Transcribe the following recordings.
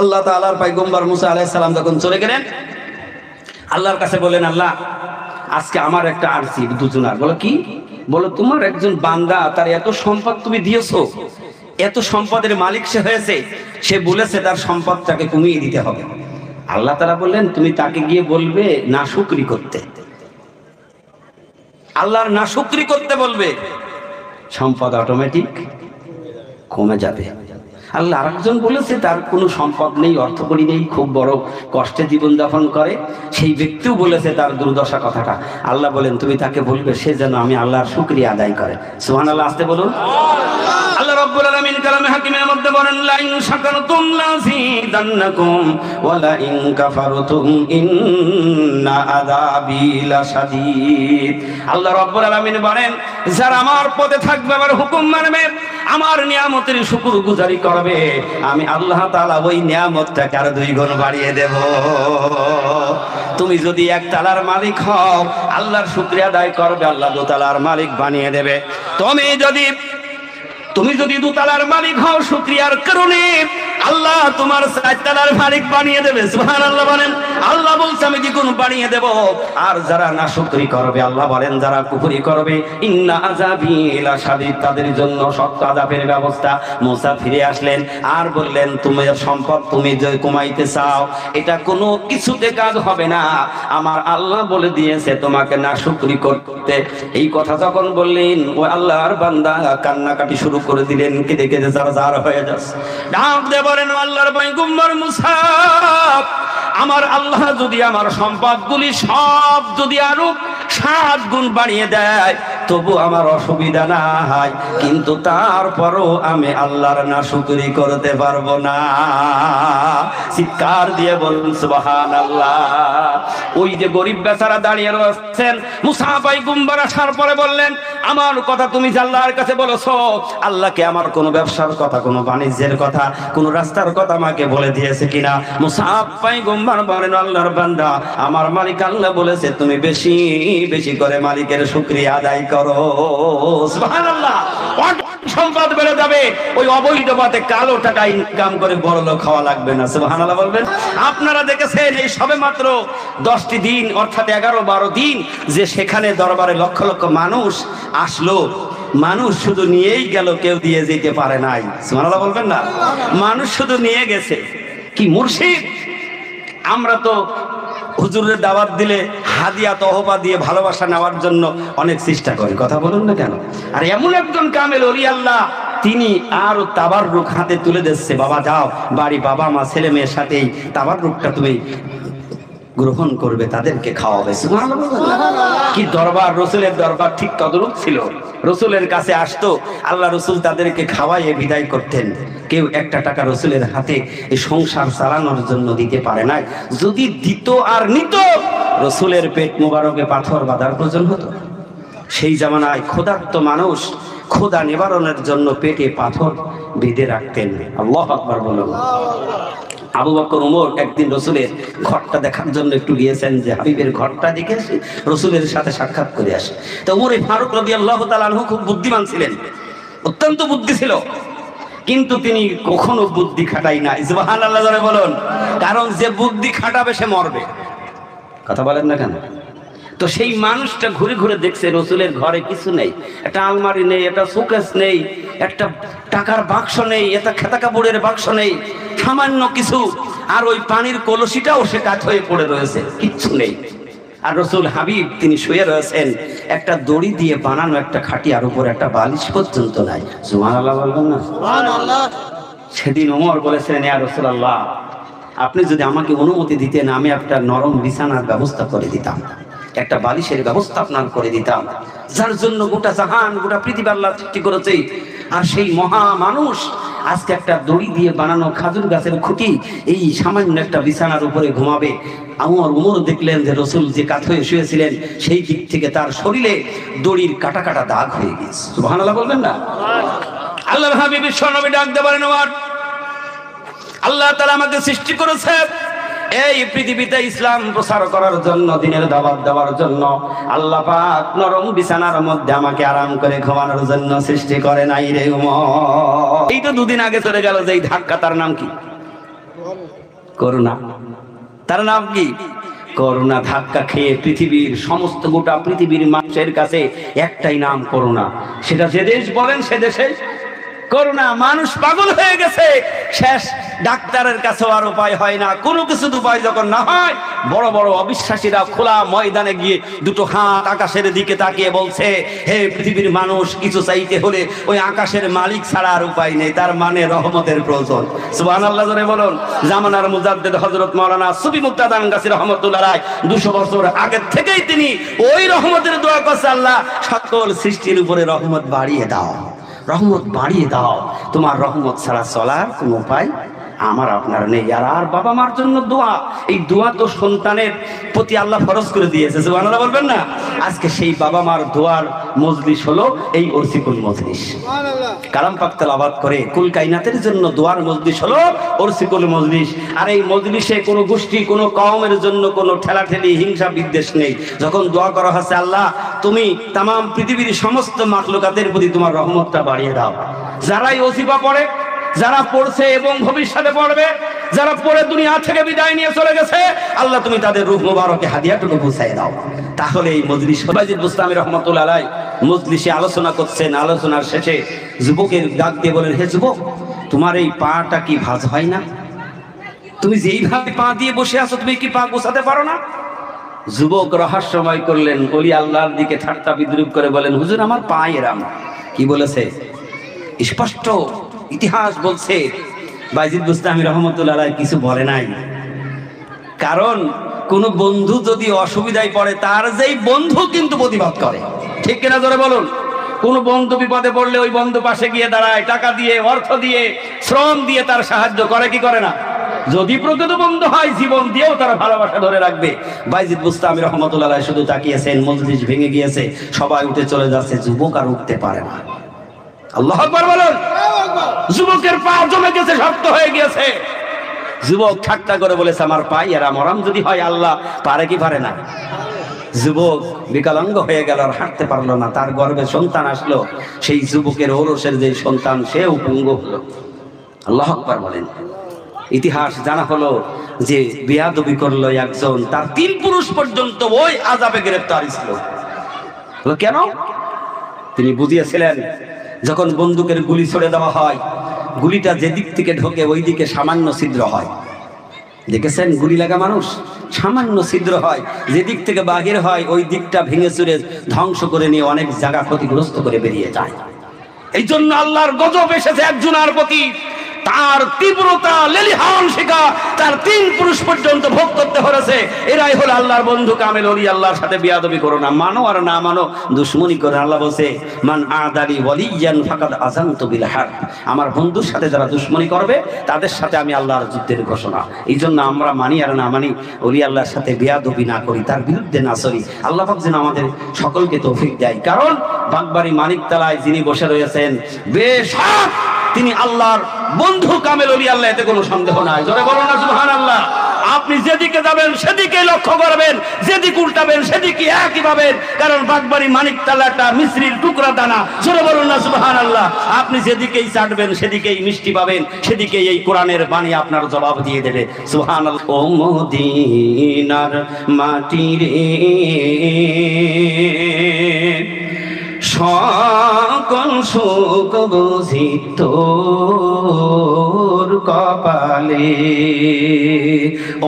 আল্লাহ তাআলার পয়গম্বর মুসা আলাইহিস সালাম যখন চলে গেলেন, আল্লাহর কাছে বলেন, আল্লাহ আজকে আমার একটা আরজি দুজনার। বলো কি? বলো তোমার একজন বান্দা, তার এত সম্পদ তুমি দিয়েছো, এত সম্পদের মালিক সে হয়েছে, সে বলেছে তার সম্পদটাকে কমিয়ে দিতে হবে। আল্লাহ তাআলা বললেন, তুমি তাকে গিয়ে বলবে নাশুকরি করতে, আল্লাহর নাশুকরি করতে বলবে, সম্পদ অটোমেটিক কমে যাবে। আল্লাহ আরেকজন বলেছে তার কোনো সম্পদ নেই, অর্থকড়ি নেই, খুব বড় কষ্টে জীবনযাপন করে, সেই ব্যক্তিও বলেছে তার দুর্দশা কথাটা। আল্লাহ বলেন তুমি তাকে বলবে সে যেন আমি আল্লাহর শুকরিয়া আদায় করে। সুবহানাল্লাহ, আসতে বলুন। আল্লাহ রাব্বুল আলামিন কালামে হাকিমের মধ্যে বলেন, লা ইন শাকারতুম লাযিদান্নাকুম ওয়া লা ইন কাফারতুম ইন্না আযাবি লাশাদীদ। আল্লাহ রাব্বুল আলামিন বলেন, যারা আমার পথে থাকবে, আমার হুকুম মানবে, আমার নিয়ামতের শুকরগুজারি করবে, আমি আল্লাহ তাআলা ওই নিয়ামতটাকে আরো 2 গুণ বাড়িয়ে দেব। তুমি যদি 1 তালার মালিক হও, আল্লাহর শুকরিয়া আদায় করবে, আল্লাহ 2 তালার মালিক বানিয়ে দেবে। তুমি যদি 2 তালার মালিক হও, শুকরিয়ার কারণে আল্লাহ তোমার 4 তালার মালিক বানিয়ে দেবে। সুবহানাল্লাহ বলেন। আল্লাহ বলছে আমি দ্বিগুণ বানিয়ে দেব। আর যারা নাশুকরি করবে, আল্লাহ বলেন যারা কুফরি করবে, ইন্না আযাবি লাশাদীদ, তাদের জন্য শক্ত আযাবের ব্যবস্থা। মুসা ফিরে আসলেন আর বললেন, তোমার সম্পদ তুমি যে কমাইতে চাও, এটা কোনো কিছুতে কাজ হবে না, আমার আল্লাহ বলে দিয়েছে তোমাকে নাশুকরি করতে। এই কথা যখন বললেন, ওই আল্লাহর বান্দা কান্নাকাটি শুরু করে দিলেন, কেঁদে কেঁদে জার হয়ে যাচ্ছে। ডাক দিয়ে বলেন, আল্লাহর পয়গম্বর মুসা, আমার আল্লাহ যদি আমার সম্পদগুলি সব যদি আরো 7 গুণ বাড়িয়ে দেয়, তবু আমার অসুবিধা নাই, কিন্তু তারপরও আমি আল্লাহর নাশুকরি করতে পারবো না। চিৎকার দিয়ে বলুন সুবহানাল্লাহ। ওই যে গরিব বেচারা দাঁড়িয়ে রয়েছেন, মুসা পয়গম্বর আসার পরে বললেন, আমার কথা তুমি আল্লাহর কাছে বলেছো, আল্লাহকে আমার কোনো ব্যবসার কথা, কোনো বাণিজ্যের কথা, কোনো রাস্তার কথা আমাকে বলে দিয়েছে কিনা? মুসা পয়গম্বর বলেন, আল্লাহর বান্দা, আমার মালিক আল্লাহ বলেছে তুমি বেশি বেশি করে মালিকের শুকরিয়া আদায় করো। সুবহানাল্লাহ। সম্পদ বেড়ে যাবে, ওই অবৈধ পথে কালো টাকা ইনকাম করে বড় লোক হওয়া লাগবে না। সুবহানাল্লাহ বলবেন। আপনারা দেখেছেন এই সবে মাত্র 10টি দিন, অর্থাৎ 11-12 দিন, যে সেখানে দরবারে লক্ষ লক্ষ মানুষ আসলো, মানুষ শুধু নিয়েই গেল, কেউ দিয়ে যেতে পারে নাই। সুবহানাল্লাহ বলবেন না? মানুষ শুধু নিয়ে গেছে। কি মুর্শিদ! আমরা তো হুজুরের দাওয়াত দিলে হাদিয়া তহবা দিয়ে ভালোবাসা নেওয়ার জন্য অনেক চেষ্টা করি, কথা বলুন না কেন? আর এমন একজন কামেল ওলি আল্লাহ, তিনি আরো তাবাররুক হাতে তুলে দিচ্ছে, বাবা যাও বাড়ি, বাবা মা ছেলে মেয়ের সাথেই তাবাররুকটা তুমি গ্রহণ করবে, তাদেরকে খাওয়াবে। কি দরবার! রসুলের দরবার ঠিক তদরূপ ছিল। রসুলের কাছে আসতো, আল্লাহ রসুল তাদেরকে খাওয়াইয়ে বিদায় করতেন। কেউ 1 টাকা রসুলের হাতে এই সংসার চালানোর জন্য দিতে পারে না। যদি দিত আর নিত, রসুলের পেট মোবারকে পাথর বাঁধার প্রয়োজন হতো। সেই জামানায় ক্ষুধার্ত মানুষ ক্ষুধা নিবারণের জন্য পেটে পাথর বেঁধে রাখতেন। আল্লাহু আকবার বলুন। আবু বকর ওমর একদিন রসুলের ঘরটা দেখার জন্য একটু গিয়েছেন, যে হাবিবের ঘরটা দেখে আসি, রসুলের সাথে সাক্ষাৎ করে আসে। তো ওমর ফারুক রাদিয়াল্লাহু তাআলা আনহু খুব বুদ্ধিমান ছিলেন, অত্যন্ত বুদ্ধি ছিল, কিন্তু তিনি কখনো বুদ্ধি খাটাই না। সুবহানাল্লাহ বলুন। কারণ যে বুদ্ধি খাটাবে সে মরবে। কথা বলেন না কেন? তো সেই মানুষটা ঘুরে ঘুরে দেখছে রসুলের ঘরে কিছু নেই, একটা আলমারি নেই, একটা শোকেস নেই, একটা টাকার বাক্স নেই, একটা খেতা কাপড়ের বাক্স নেই, সামান্য কিছু, আর ওই পানির কলসিটাও সে কাঠ হয়ে পড়ে রয়েছে, কিচ্ছু নেই। আর রসুল হাবিব তিনি শুয়ে রয়েছেন, একটা দড়ি দিয়ে বানানো একটা খাটিয়ার উপর একটা বালিশ পর্যন্ত নাই। সুবহানাল্লাহ বলবেন না? সুবহানাল্লাহ। সেদিন ওমর বলেছেন, ইয়া রাসূলুল্লাহ, আপনি যদি আমাকে অনুমতি দিতেন, আমি একটা নরম বিছানার ব্যবস্থা করে দিতাম, একটা বালিশের ব্যবস্থা আপনার করে দিতাম, যার জন্য গোটা জাহান, গোটা পৃথিবী আল্লাহ সৃষ্টি করেছে। আর সেই মহা মানুষ আজকে একটা দড়ি দিয়ে বানানো খাজুর গাছের খুঁটি, এই সামান্য একটা বিছানার উপরে ঘুমাবে। ওমর দেখলেন যে রসুল যে কাত হয়ে শুয়েছিলেন, সেই দিক থেকে তার শরীরে দড়ির কাটা কাটা দাগ হয়ে গেছে। সুবহানাল্লাহ বলবেন না? আল্লাহর হাবিব বিশ্বনবী ডাক দিয়ে বলেন, আল্লাহ তাআলা আমাকে সৃষ্টি করেছে এই পৃথিবীতে ইসলাম প্রচার করার জন্য, দিনের দাওয়াত দেওয়ার জন্য। আল্লাহ পাক নরম বিছানার মধ্যে আমাকে আরাম করে ঘুমানোর জন্য সৃষ্টি করে নাই রে ওমর। এই তো 2 দিন আগে চলে গেল যে ধাক্কা, তার নাম কি? করুণা। তার নাম কি? করুণা। ধাক্কা খেয়ে পৃথিবীর সমস্ত গোটা পৃথিবীর মানুষের কাছে একটাই নাম করুণা। সেটা যে দেশ বলেন সে দেশে করুণা। মানুষ পাগল হয়ে গেছে, শেষ ডাক্তারের কাছেও আর উপায় হয় না। কোনো কিছু উপায় যখন না হয়, বড় বড় অবিশ্বাসীরা খোলা ময়দানে গিয়ে দুটো হাত আকাশের দিকে তাকিয়ে বলছে, হে পৃথিবীর মানুষ, কিছু চাইতে হলে ওই আকাশের মালিক ছাড়া আর উপায় নেই, তার মানে রহমতের প্রয়োজন। সুবহানাল্লাহ জোরে বলুন। জামানার মুজাদ্দিদ হযরত মাওলানা সুফি মুক্তাদানগাছি রহমাতুল্লাহ আলাইহি 200 বছর আগে থেকেই তিনি ওই রহমতের দোয়া করছে, আল্লাহ সকল সৃষ্টির উপরে রহমত বাড়িয়ে দাও, রহমত বাড়িয়ে দাও, তোমার রহমত ছাড়া চলার কোনো উপায় আমার আপনার নেই। আর বাবা মার জন্য দোয়া, এই দোয়া তো সন্তানের প্রতি আল্লাহ ফরজ করে দিয়েছে, সুবহানাল্লাহ বলবেন না? আজকে সেই বাবা মার দোয়ার মজলিস হলো এই ওরসিকুল মজলিস। কালাম পাক তেলাওয়াত করে কুল কায়নাতের জন্য দোয়ার মজলিস হলো ওরসিকুল মজলিস। আর এই মজলিসে কোনো গোষ্ঠী, কোনো কওমের জন্য কোনো ঠেলাঠেলি, হিংসা বিদ্বেষ নেই। যখন দোয়া করা হচ্ছে, আল্লাহ তুমি তাম পৃথিবীর সমস্ত মাখলুকাতের প্রতি তোমার রহমতটা বাড়িয়ে দাও। যারাই ওজিফা পড়ে, যারা পড়ছে এবং ভবিষ্যতে পড়বে, যারা পড়ে দুনিয়া থেকে বিদায় নিয়ে চলে গেছে, আল্লাহ তুমি তাদের রূহ মুবারকে হাদিয়াটুকু পৌঁছায় দাও। তাহলে এই মজলিস বাইজিদ বুস্তামি রহমাতুল্লাহ আলাইহি মজলিসে আলোচনা করছেন। আলোচনার শেষে যুবকের ডাক দিয়ে বলেন, হে যুবক, তোমার এই পাটা কি ভাঁজ হয় না? তুমি যেইভাবে পা দিয়ে বসে আছো, তুমি কি পা গোছাতে পারো না? যুবক রহস্যময় করলেন, ওলি আল্লাহর দিকে ঠাট্টা বিদ্রুপ করে বলেন, হুজুর আমার পা এরাম। কি বলেছে? স্পষ্ট ইতিহাস বলছে বাইজিদ বুস্তামি রহমাতুল্লাহ আলাইহি কিছু বলে নাই। কারণ কোন বন্ধু যদি অসুবিধায় পড়ে, তার যেই বন্ধু কিন্তু প্রতিবাদ করে, ঠিক কিনা জোরে বলুন? কোন বন্ধু বিপদে পড়লে ওই বন্ধু পাশে গিয়ে দাঁড়ায়, টাকা দিয়ে, অর্থ দিয়ে, শ্রম দিয়ে তার সাহায্য করে, কি করে না? যদি প্রকৃত বন্ধু হয়, জীবন দিয়েও তারা ভালোবাসা ধরে রাখবে। বাইজিদ বুস্তামি রহমাতুল্লাহ আলাইহি শুধু তাকিয়েছেন, মজলিস ভেঙে গিয়েছে, সবাই উঠে চলে যাচ্ছে, যুবক আর উঠতে পারে না। আল্লাহু আকবার বলুন। যুবকের পা জমে গেছে, শক্ত হয়ে গিয়েছে। যুবক ঠাট্টা করে বলেছে, আমার পাই এরা মরাম যদি হয়, আল্লাহ পারে কি পারে না? যুবক বিকলাঙ্গ হয়ে গেল, আর হাঁটতে পারলো না। তার গর্ভে সন্তান আসলো, সেই যুবকের ঔরসের যে সন্তান, সেও পঙ্গু হলো। আল্লাহু আকবার বলেন। ইতিহাস জানা হলো যে বেয়াদবি করলো একজন, তার 3 পুরুষ পর্যন্ত ওই আযাবে গ্রেফতার ছিল। কেন? তিনি বুঝিয়েছিলেন, যখন বন্দুকের গুলি ছড়ে দেওয়া হয়, গুলিটা যে দিক থেকে ঢোকে ওই দিকে সামান্য ছিদ্র হয়। দেখেছেন গুলি লাগা মানুষ? সামান্য ছিদ্র হয়, যে দিক থেকে বাহির হয় ওই দিকটা ভেঙে চুরে ধ্বংস করে নিয়ে অনেক জায়গা ক্ষতিগ্রস্ত করে বেরিয়ে যায়। এই জন্য আল্লাহর গজব এসেছে একজনের প্রতি, তার তীব্রতা, লেলিহান শিখা তার 3 পুরুষ পর্যন্ত ভোগ করতে হয়েছে। এরাই হলো আল্লাহর বন্ধু কামেল ওলি। আল্লাহর সাথে বিয়াদবি করো না, মানো আর না মানো, দুশ্মনী করে। আল্লাহ বলছে, মান আদালি ওয়ালিয়ান ফাকাদ আযানতু বিল হারব। আমার বন্ধুর সাথে যারা দুশ্মনী করবে, তাদের সাথে আমি আল্লাহর যুদ্ধের ঘোষণা। এই জন্য আমরা মানি আর না মানি, ওলি আল্লাহর সাথে বিয়াদবি না করি, তার বিরুদ্ধে না চলি। আল্লাহ পাক যেন আমাদের সকলকে তৌফিক দেয়। কারণ বাগবাড়ি মানিকতলায় যিনি বসে রয়েছেন, বেশক তিনি আল্লাহর বন্ধু কামেল ওলি আল্লাহ, এতে কোনো সন্দেহ নাই। জোরে বলুন না সুবহানাল্লাহ। আপনি যেদিকে যাবেন সেদিকে লক্ষ্য করবেন, যেদিকে উল্টাবেন সেদিকে একই পাবেন। কারণ বাগবাড়ি মানিকতলাটা মিশ্রির টুকরা দানা। জোরে বলুন না সুবহানাল্লাহ। আপনি যেদিকেই চাটবেন সেদিকেই মিষ্টি পাবেন, সেদিকেই এই কোরআনের বাণী আপনার জবাব দিয়ে দেবে। সুবহানাল্লাহ। ও মদিনার মাটি রে, সকল সুখ বুঝি তোর কপালে।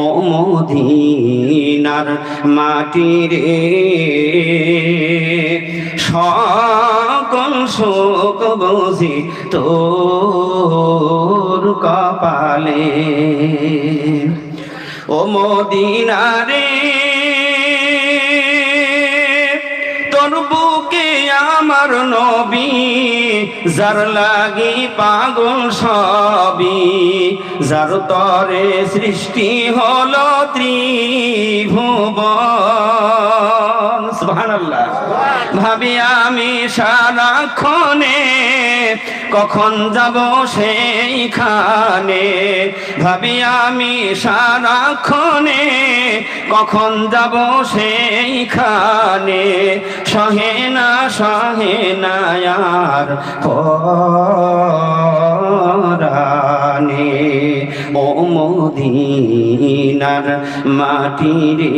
ও মদিনার মাটি রে, সকল সুখ বুঝি তোর কপালে। ও মদিনা রে, তোর বুকে আমার নবী, যার লাগি পাগল সবই, যার তরে সৃষ্টি হলো ত্রিভুবন। সুবহানাল্লাহ। ভাবি আমি সারাক্ষণে কখন যাব সেইখানে, ভাবি আমি সারাক্ষণে কখন যাব সেইখানে। সহে না সহে নায়ার পরানে ও মদিনার মাটি রে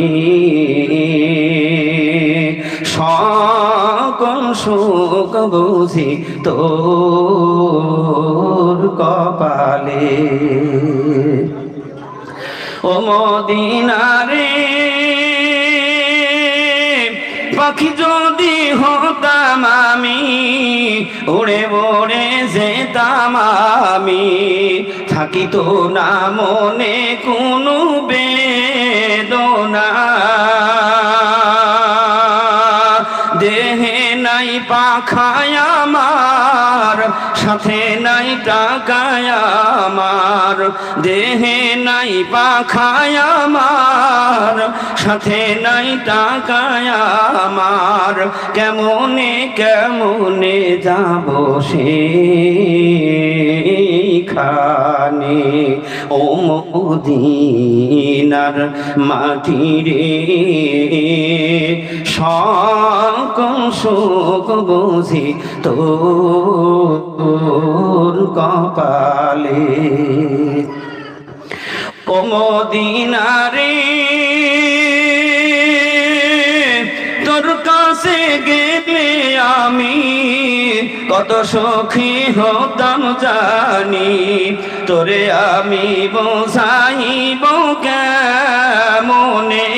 সকল সুখ বুঝি তোর কপালে ও মদিনারে পাখি যদি হতাম আমি উড়ে উড়ে যেতাম আমি থাকিত না মনে কোনো বেদনা দেহে নাই পাখায় আমার সাথে নাই টাকায় আমার দেহে নাই পাখায় আমার সাথে নাই টাকায় আমার কেমনে কেমনে যাব সেখানে ও মদিনার মাটি রে সকল সুখ বুঝি তোর কপালে ও মদিনারে তোর কাছে গেলে আমি কত সুখী হতাম জানি তোরে আমি বোঝাইব কেমনে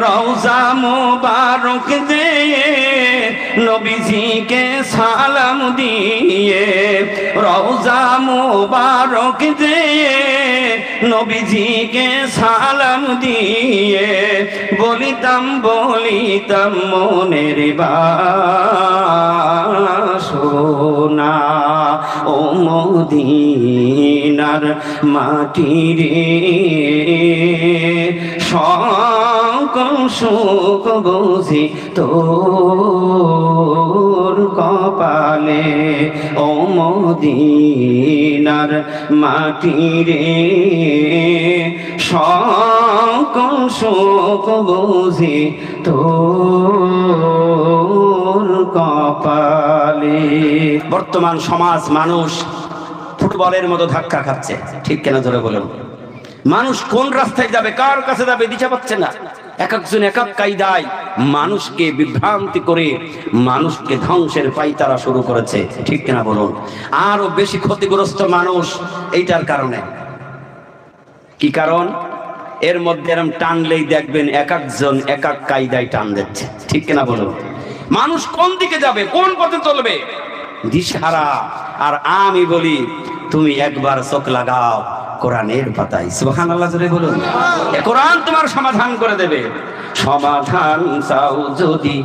রওজা মুবারক দিয়ে নবীজিকে সালাম দিয়ে রওজা মুবারক দিয়ে নবীজিকে সালাম দিয়ে বলিতাম মনের বাসনা ও মদিনার মাটি রে সকল সুখ বুঝি তোর কপালে ও মদিনার মাটি রে সকল সুখ বুঝি তোর কপালে। বর্তমান সমাজ মানুষ ফুটবলের মতো ধাক্কা খাচ্ছে, ঠিক কেন ধরে বলুন? মানুষ কোন রাস্তায় যাবে, কার কাছে যাবে দিশা পাচ্ছে না। এক একজন এক এক কায়দায় মানুষকে বিভ্রান্তি করে মানুষকে ধ্বংসের পাইতারা শুরু করেছে, ঠিক কিনা বলুন? আরো বেশি ক্ষতিগ্রস্ত মানুষ এইটার কারণে। কি কারণ? এর মধ্যে এরম টানলেই দেখবেন এক একজন এক এক কায়দায় টান দিচ্ছে, ঠিক কিনা বলুন? মানুষ কোন দিকে যাবে, কোন পথে চলবে দিশাহারা। আর আমি বলি তুমি একবার চোখ লাগাও কোরআনের পাতায়, সুবহানাল্লাহ জোরে বলুন। কোরআন তোমার সমাধান করে দেবে। সমাধান চাও যদি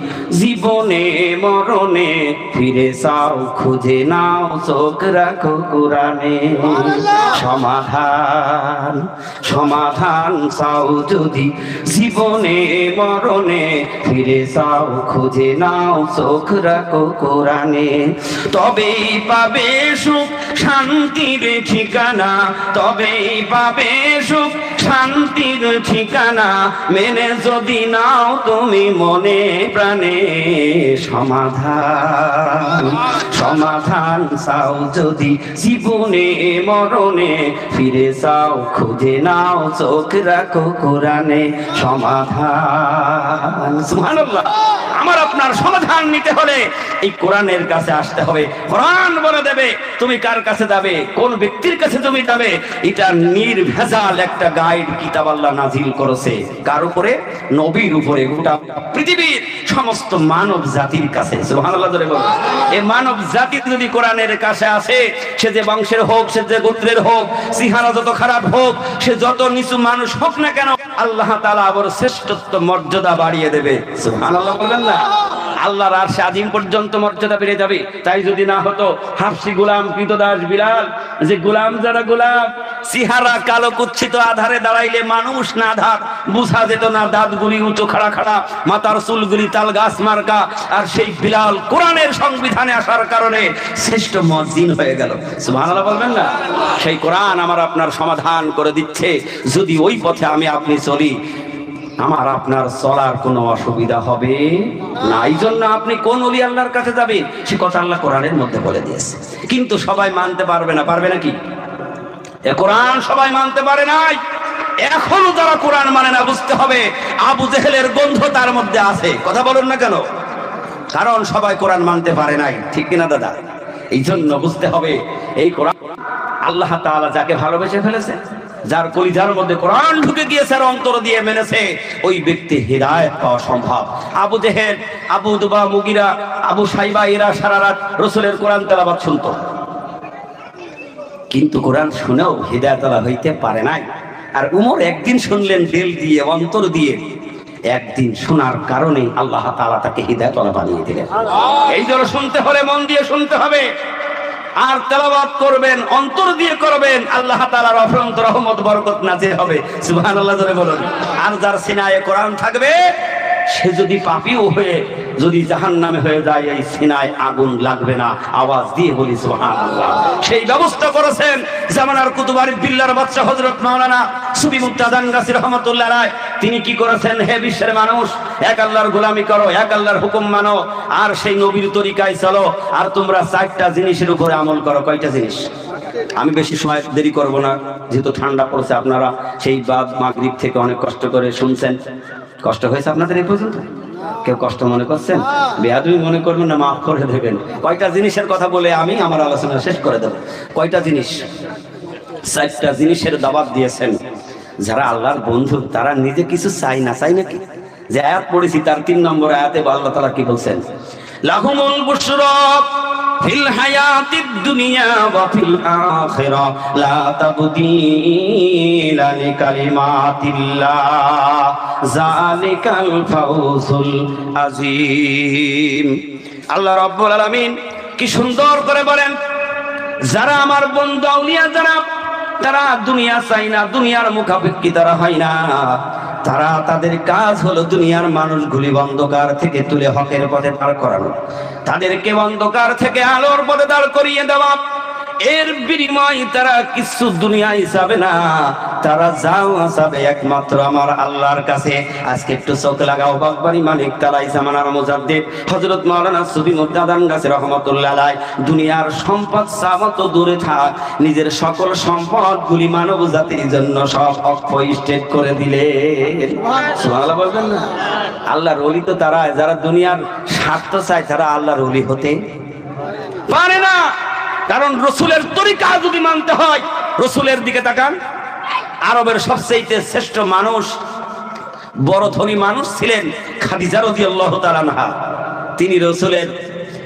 জীবনে মরণে, ফিরে চাও খুঁজে নাও চোখ রাখো কোরআনে। সমাধান সমাধান চাও যদি জীবনে মরণে, ফিরে চাও খুঁজে নাও চোখ রাখো কোরআনে। তবেই পাবে সুখ শান্তির ঠিকানা, তবেই পাবে সুখ শান্তির ঠিকানা। মেনে যদি নাও তুমি মনে প্রাণে, সমাধান সমাধান চাও যদি জীবনে মরণে, ফিরে চাও খুঁজে নাও চোখ রাখো কোরআনে। সমাধান, সুবহানাল্লাহ। আমার আপনার সমাধান নিতে হলে এই কোরআনের কাছে আসতে হবে। কোরআন বলে দেবে তুমি কার কাছে যাবে, কোন ব্যক্তির কাছে তুমি যাবে। এটা নির্ভেজাল একটা গাইড কিতাব আল্লাহ নাজিল করেছে। কার উপরে? নবীর উপরে, গোটা পৃথিবীর সমস্ত মানব জাতির কাছে। সুবহানাল্লাহ ধরে বলুন। এই মানব জাতি যদি কোরআনের কাছে আসে, সে যে বংশের হোক, সে যে গোত্রের হোক, চেহারা যত খারাপ হোক, সে যত নিচু মানুষ হোক না কেন, আল্লাহ তাআলা আবার শ্রেষ্ঠত্ব মর্যাদা বাড়িয়ে দেবে। সুবহানাল্লাহ বলেন না? আল্লাহর আরশে আজিম পর্যন্ত মর্যাদা বেড়ে যাবে। তাই যদি না হতো হাফসি গোলাম কৃতদাস বিলাল, যে গোলাম যারা গোলাম, চেহারা কালো কুচ্ছিত, আধারে দাঁড়াইলে মানুষ না আধার বুঝা যেত না, দাঁতগুলি উঁচু খাড়া খাড়া, মাথার চুলগুলি তাল গাছ মার্কা। আর সেই বিলাল কোরআনের সংবিধানে আসার কারণে শ্রেষ্ঠ মুয়াজ্জিন হয়ে গেল। সুবহানাল্লাহ বলবেন না? সেই কোরআন আমার আপনার সমাধান করে দিচ্ছে যদি ওই পথে আমি আপনি চলি। আমার আপনার চলার কোনো অসুবিধা হবে না। এই জন্য আপনি কোন ওলি আল্লাহর কাছে যাবেন সে কথা আল্লাহ কোরআনের মধ্যে বলে দিয়েছে। কিন্তু সবাই মানতে পারবে না, পারবে নাকি? এ কোরআন সবাই মানতে পারে নাই। এখনো যারা কোরআন মানে না, বুঝতে হবে আবু জেহেলের গন্ধ তার মধ্যে আছে। কথা বলুন না কেন? কারণ সবাই কোরআন মানতে পারে নাই, ঠিক কিনা দাদা? এই জন্য বুঝতে হবে এই কোরআন আল্লাহ তাআলা যাকে ভালোবেসে ফেলেছে, যার কলিজার মধ্যে কোরআন ঢুকে গিয়েছে আর অন্তর দিয়ে মেনেছে, ওই ব্যক্তি হিদায়াত পাওয়া সম্ভব। আবু জেহেল, আবু দুবা, মুগিরা, আবু সাইবা এরা সারা রাত রাসূলের কোরআন তেলাওয়াত শুনতো, কিন্তু কোরআন শুনেও হিদায়াত হইতে পারে নাই। আর উমর একদিন শুনলেন দিল দিয়ে, অন্তর দিয়ে। একদিন শোনার কারণে আল্লাহ তাআলা তাকে হিদায়াত বানিয়ে দিলেন। এই জন্য শুনতে হলে মন দিয়ে শুনতে হবে, আর তেলাওয়াত করবেন অন্তর দিয়ে করবেন, আল্লাহ তাআলার অফুরন্ত রহমত বরকত নাযিল হবে। সুবহানাল্লাহ জোরে বলুন। আর যার সিনায়ে কোরআন থাকবে সে যদি পাপীও হয়ে যদি জাহান্নামে হয়ে যায়, এই সিনায় আগুন লাগবে না। আওয়াজ দিয়ে বলি সুবহানাল্লাহ। সেই ব্যবস্থা করেছেন জামানার কুতুবারি বিল্লাহর বাদশা হযরত মাওলানা সুফি মুক্তাদান গাসী রাহমাতুল্লাহ আলাইহি। তিনি কি করেছেন? হে বিশ্বের মানুষ, এক আল্লাহর গোলামি করো, এক আল্লাহর হুকুম মানো, আর সেই নবীর তরিকায় চলো, আর তোমরা চারটা জিনিসের উপরে আমল করো। কয়টা জিনিস? আমি বেশি সময় দেরি করব না, যেহেতু ঠান্ডা পড়ছে। আপনারা সেই বাদ মাগরিব থেকে অনেক কষ্ট করে শুনছেন। কষ্ট হয়েছে আপনাদের এই পর্যন্ত? কেউ কষ্ট মনে করছেন? বেয়াদবি মনে করবেন না, মাফ করে দেবেন। কয়টা জিনিসের কথা বলে আমি আমার আলোচনা শেষ করে দেব। কয়টা জিনিস? চারটা জিনিসের দাওয়াত দিয়েছেন। যারা আল্লাহর বন্ধু তারা নিজে কিছু চাই না, চাই নাকি? যে আয়াত পড়েছি তার 3 নম্বর আয়াতে আল্লাহ তাআলা কি বলছেন? লাহুমুল বুশরা ফিল হায়াতিদ দুনিয়া ওয়া ফিল আখিরা লা তাবদীলা লিকালিমাতিল্লাহ যালিকাল ফাউজুল আযীম। আল্লাহ রাব্বুল আলামিন কি সুন্দর করে বলেন, যারা আমার বন্ধু আউলিয়া যারা, তারা দুনিয়া চাই না, দুনিয়ার মুখাপেক্ষী তারা হয় না। তারা তাদের কাজ হলো দুনিয়ার মানুষগুলি অন্ধকার থেকে তুলে হকের পথে দাঁড় করানো, তাদেরকে অন্ধকার থেকে আলোর পথে দাঁড় করিয়ে দেওয়া। এর বিনিময় তারা কিছু দুনিয়ায় যাবে না, তারা যাও যাবে একমাত্র আমার আল্লাহর কাছে। আজকে একটু চোখ লাগাও, বাগবাড়ি মালিক তালাই জামানার মুজাদ্দিদ হযরত মাওলানা সুফি মুক্তাদান গাসী রাহমাতুল্লাহ আলাইহি দুনিয়ার সম্পদ চাওয়া তো দূরে থাক, নিজের সকল সম্পদগুলি মানব জাতির জন্য সব অক্ষয় স্টেট করে দিলেন। সুবহানাল্লাহ বলবেন না? আল্লাহর ওলি তো তারা যারা দুনিয়ার স্বার্থ চায়, তারা আল্লাহর ওলি হতে পারে না। কারণ রসুলের তরিকা যদি মানতে হয়, রসুলের দিকে তাকান। আরবের সবচেয়ে শ্রেষ্ঠ মানুষ, বড় ধনী মানুষ ছিলেন খাদিজা রাদিয়াল্লাহু তাআলা আনহা। তিনি রসুলের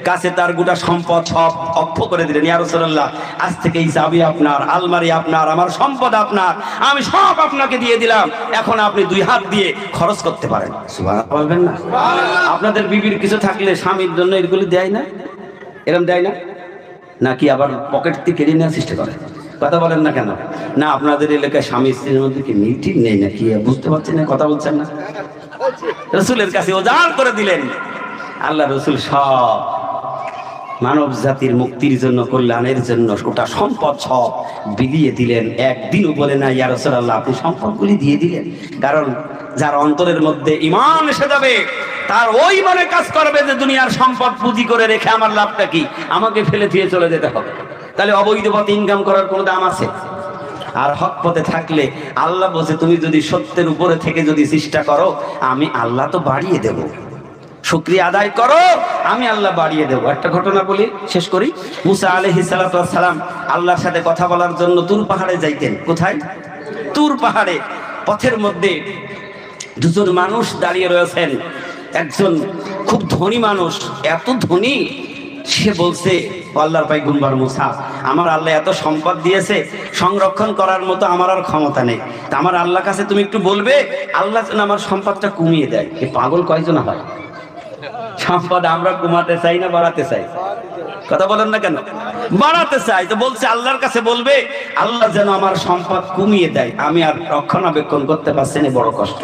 কাছে তার গোটা সম্পদ সব অক্ষ করে দিলেন। ইয়া রাসূলুল্লাহ, আজ থেকে এই চাবি আপনার, আলমারি আপনার, আমার সম্পদ আপনার, আমি সব আপনাকে দিয়ে দিলাম। এখন আপনি 2 হাত দিয়ে খরচ করতে পারেন। সুবহানাল্লাহ বলবেন না? আপনাদের বিবির কিছু থাকলে স্বামীর জন্য এগুলি দেয় না? এরকম দেয় না? নাকি আবার পকেট থেকে কেড়ে নেওয়ার চেষ্টা করে? কথা বলেন না কেন? না আপনাদের এলাকায় স্বামী স্ত্রীর মধ্যে কি মিটিং নেই নাকি? বুঝতে পারছেন না, কথা বলছেন না? রসুলের কাছে উজাড় করে দিলেন। আল্লাহ রসুল সব মানব জাতির মুক্তির জন্য, কল্যাণের জন্য ওটা সম্পদ সব বিলিয়ে দিলেন। একদিনও বলে না ইয়া রাসূলুল্লাহ আপনি সম্পদগুলি দিয়ে দিলেন। কারণ যার অন্তরের মধ্যে ঈমান এসে যাবে, তার ওই মনে কাজ করবে যে দুনিয়ার সম্পদ পুঁজি করে রেখে আমার লাভটা কি, আমাকে ফেলে দিয়ে চলে যেতে হবে। তাহলে অবৈধ পথে ইনকাম করার কোনো দাম আছে? আর হক পথে থাকলে আল্লাহ বলছে তুমি যদি সত্যের উপরে থেকে যদি চেষ্টা করো, আমি আল্লাহ তো বাড়িয়ে দেব। শুকরিয়া আদায় করো, আমি আল্লাহ বাড়িয়ে দেব। একটা ঘটনা বলি, শেষ করি। মুসা আলাইহিস সালাতু ওয়াস সালাম আল্লাহর সাথে কথা বলার জন্য তুর পাহাড়ে যাইতেন। কোথায়? তুর পাহাড়ে। পথের মধ্যে 2 জন মানুষ দাঁড়িয়ে রয়েছেন। একজন খুব ধনী মানুষ, এত ধনী, সে বলছে আল্লাহর পয়গম্বর মুসা, আমার আল্লাহ এত সম্পদ দিয়েছে, সংরক্ষণ করার মতো আমার আর ক্ষমতা নেই। তা আমার আল্লাহর কাছে তুমি একটু বলবে আল্লাহ যেন আমার সম্পদটা কমিয়ে দেয়। এই পাগল কয়জন হয়? সম্পদ আমরা কমাতে চাই না বাড়াতে চাই? কথা বলেন না কেন? বাড়াতে চাই। তো বলছে আল্লাহর কাছে বলবে আল্লাহ যেন আমার সম্পদ কমিয়ে দেয়, আমি আর রক্ষণাবেক্ষণ করতে পারছি না, বড় কষ্ট।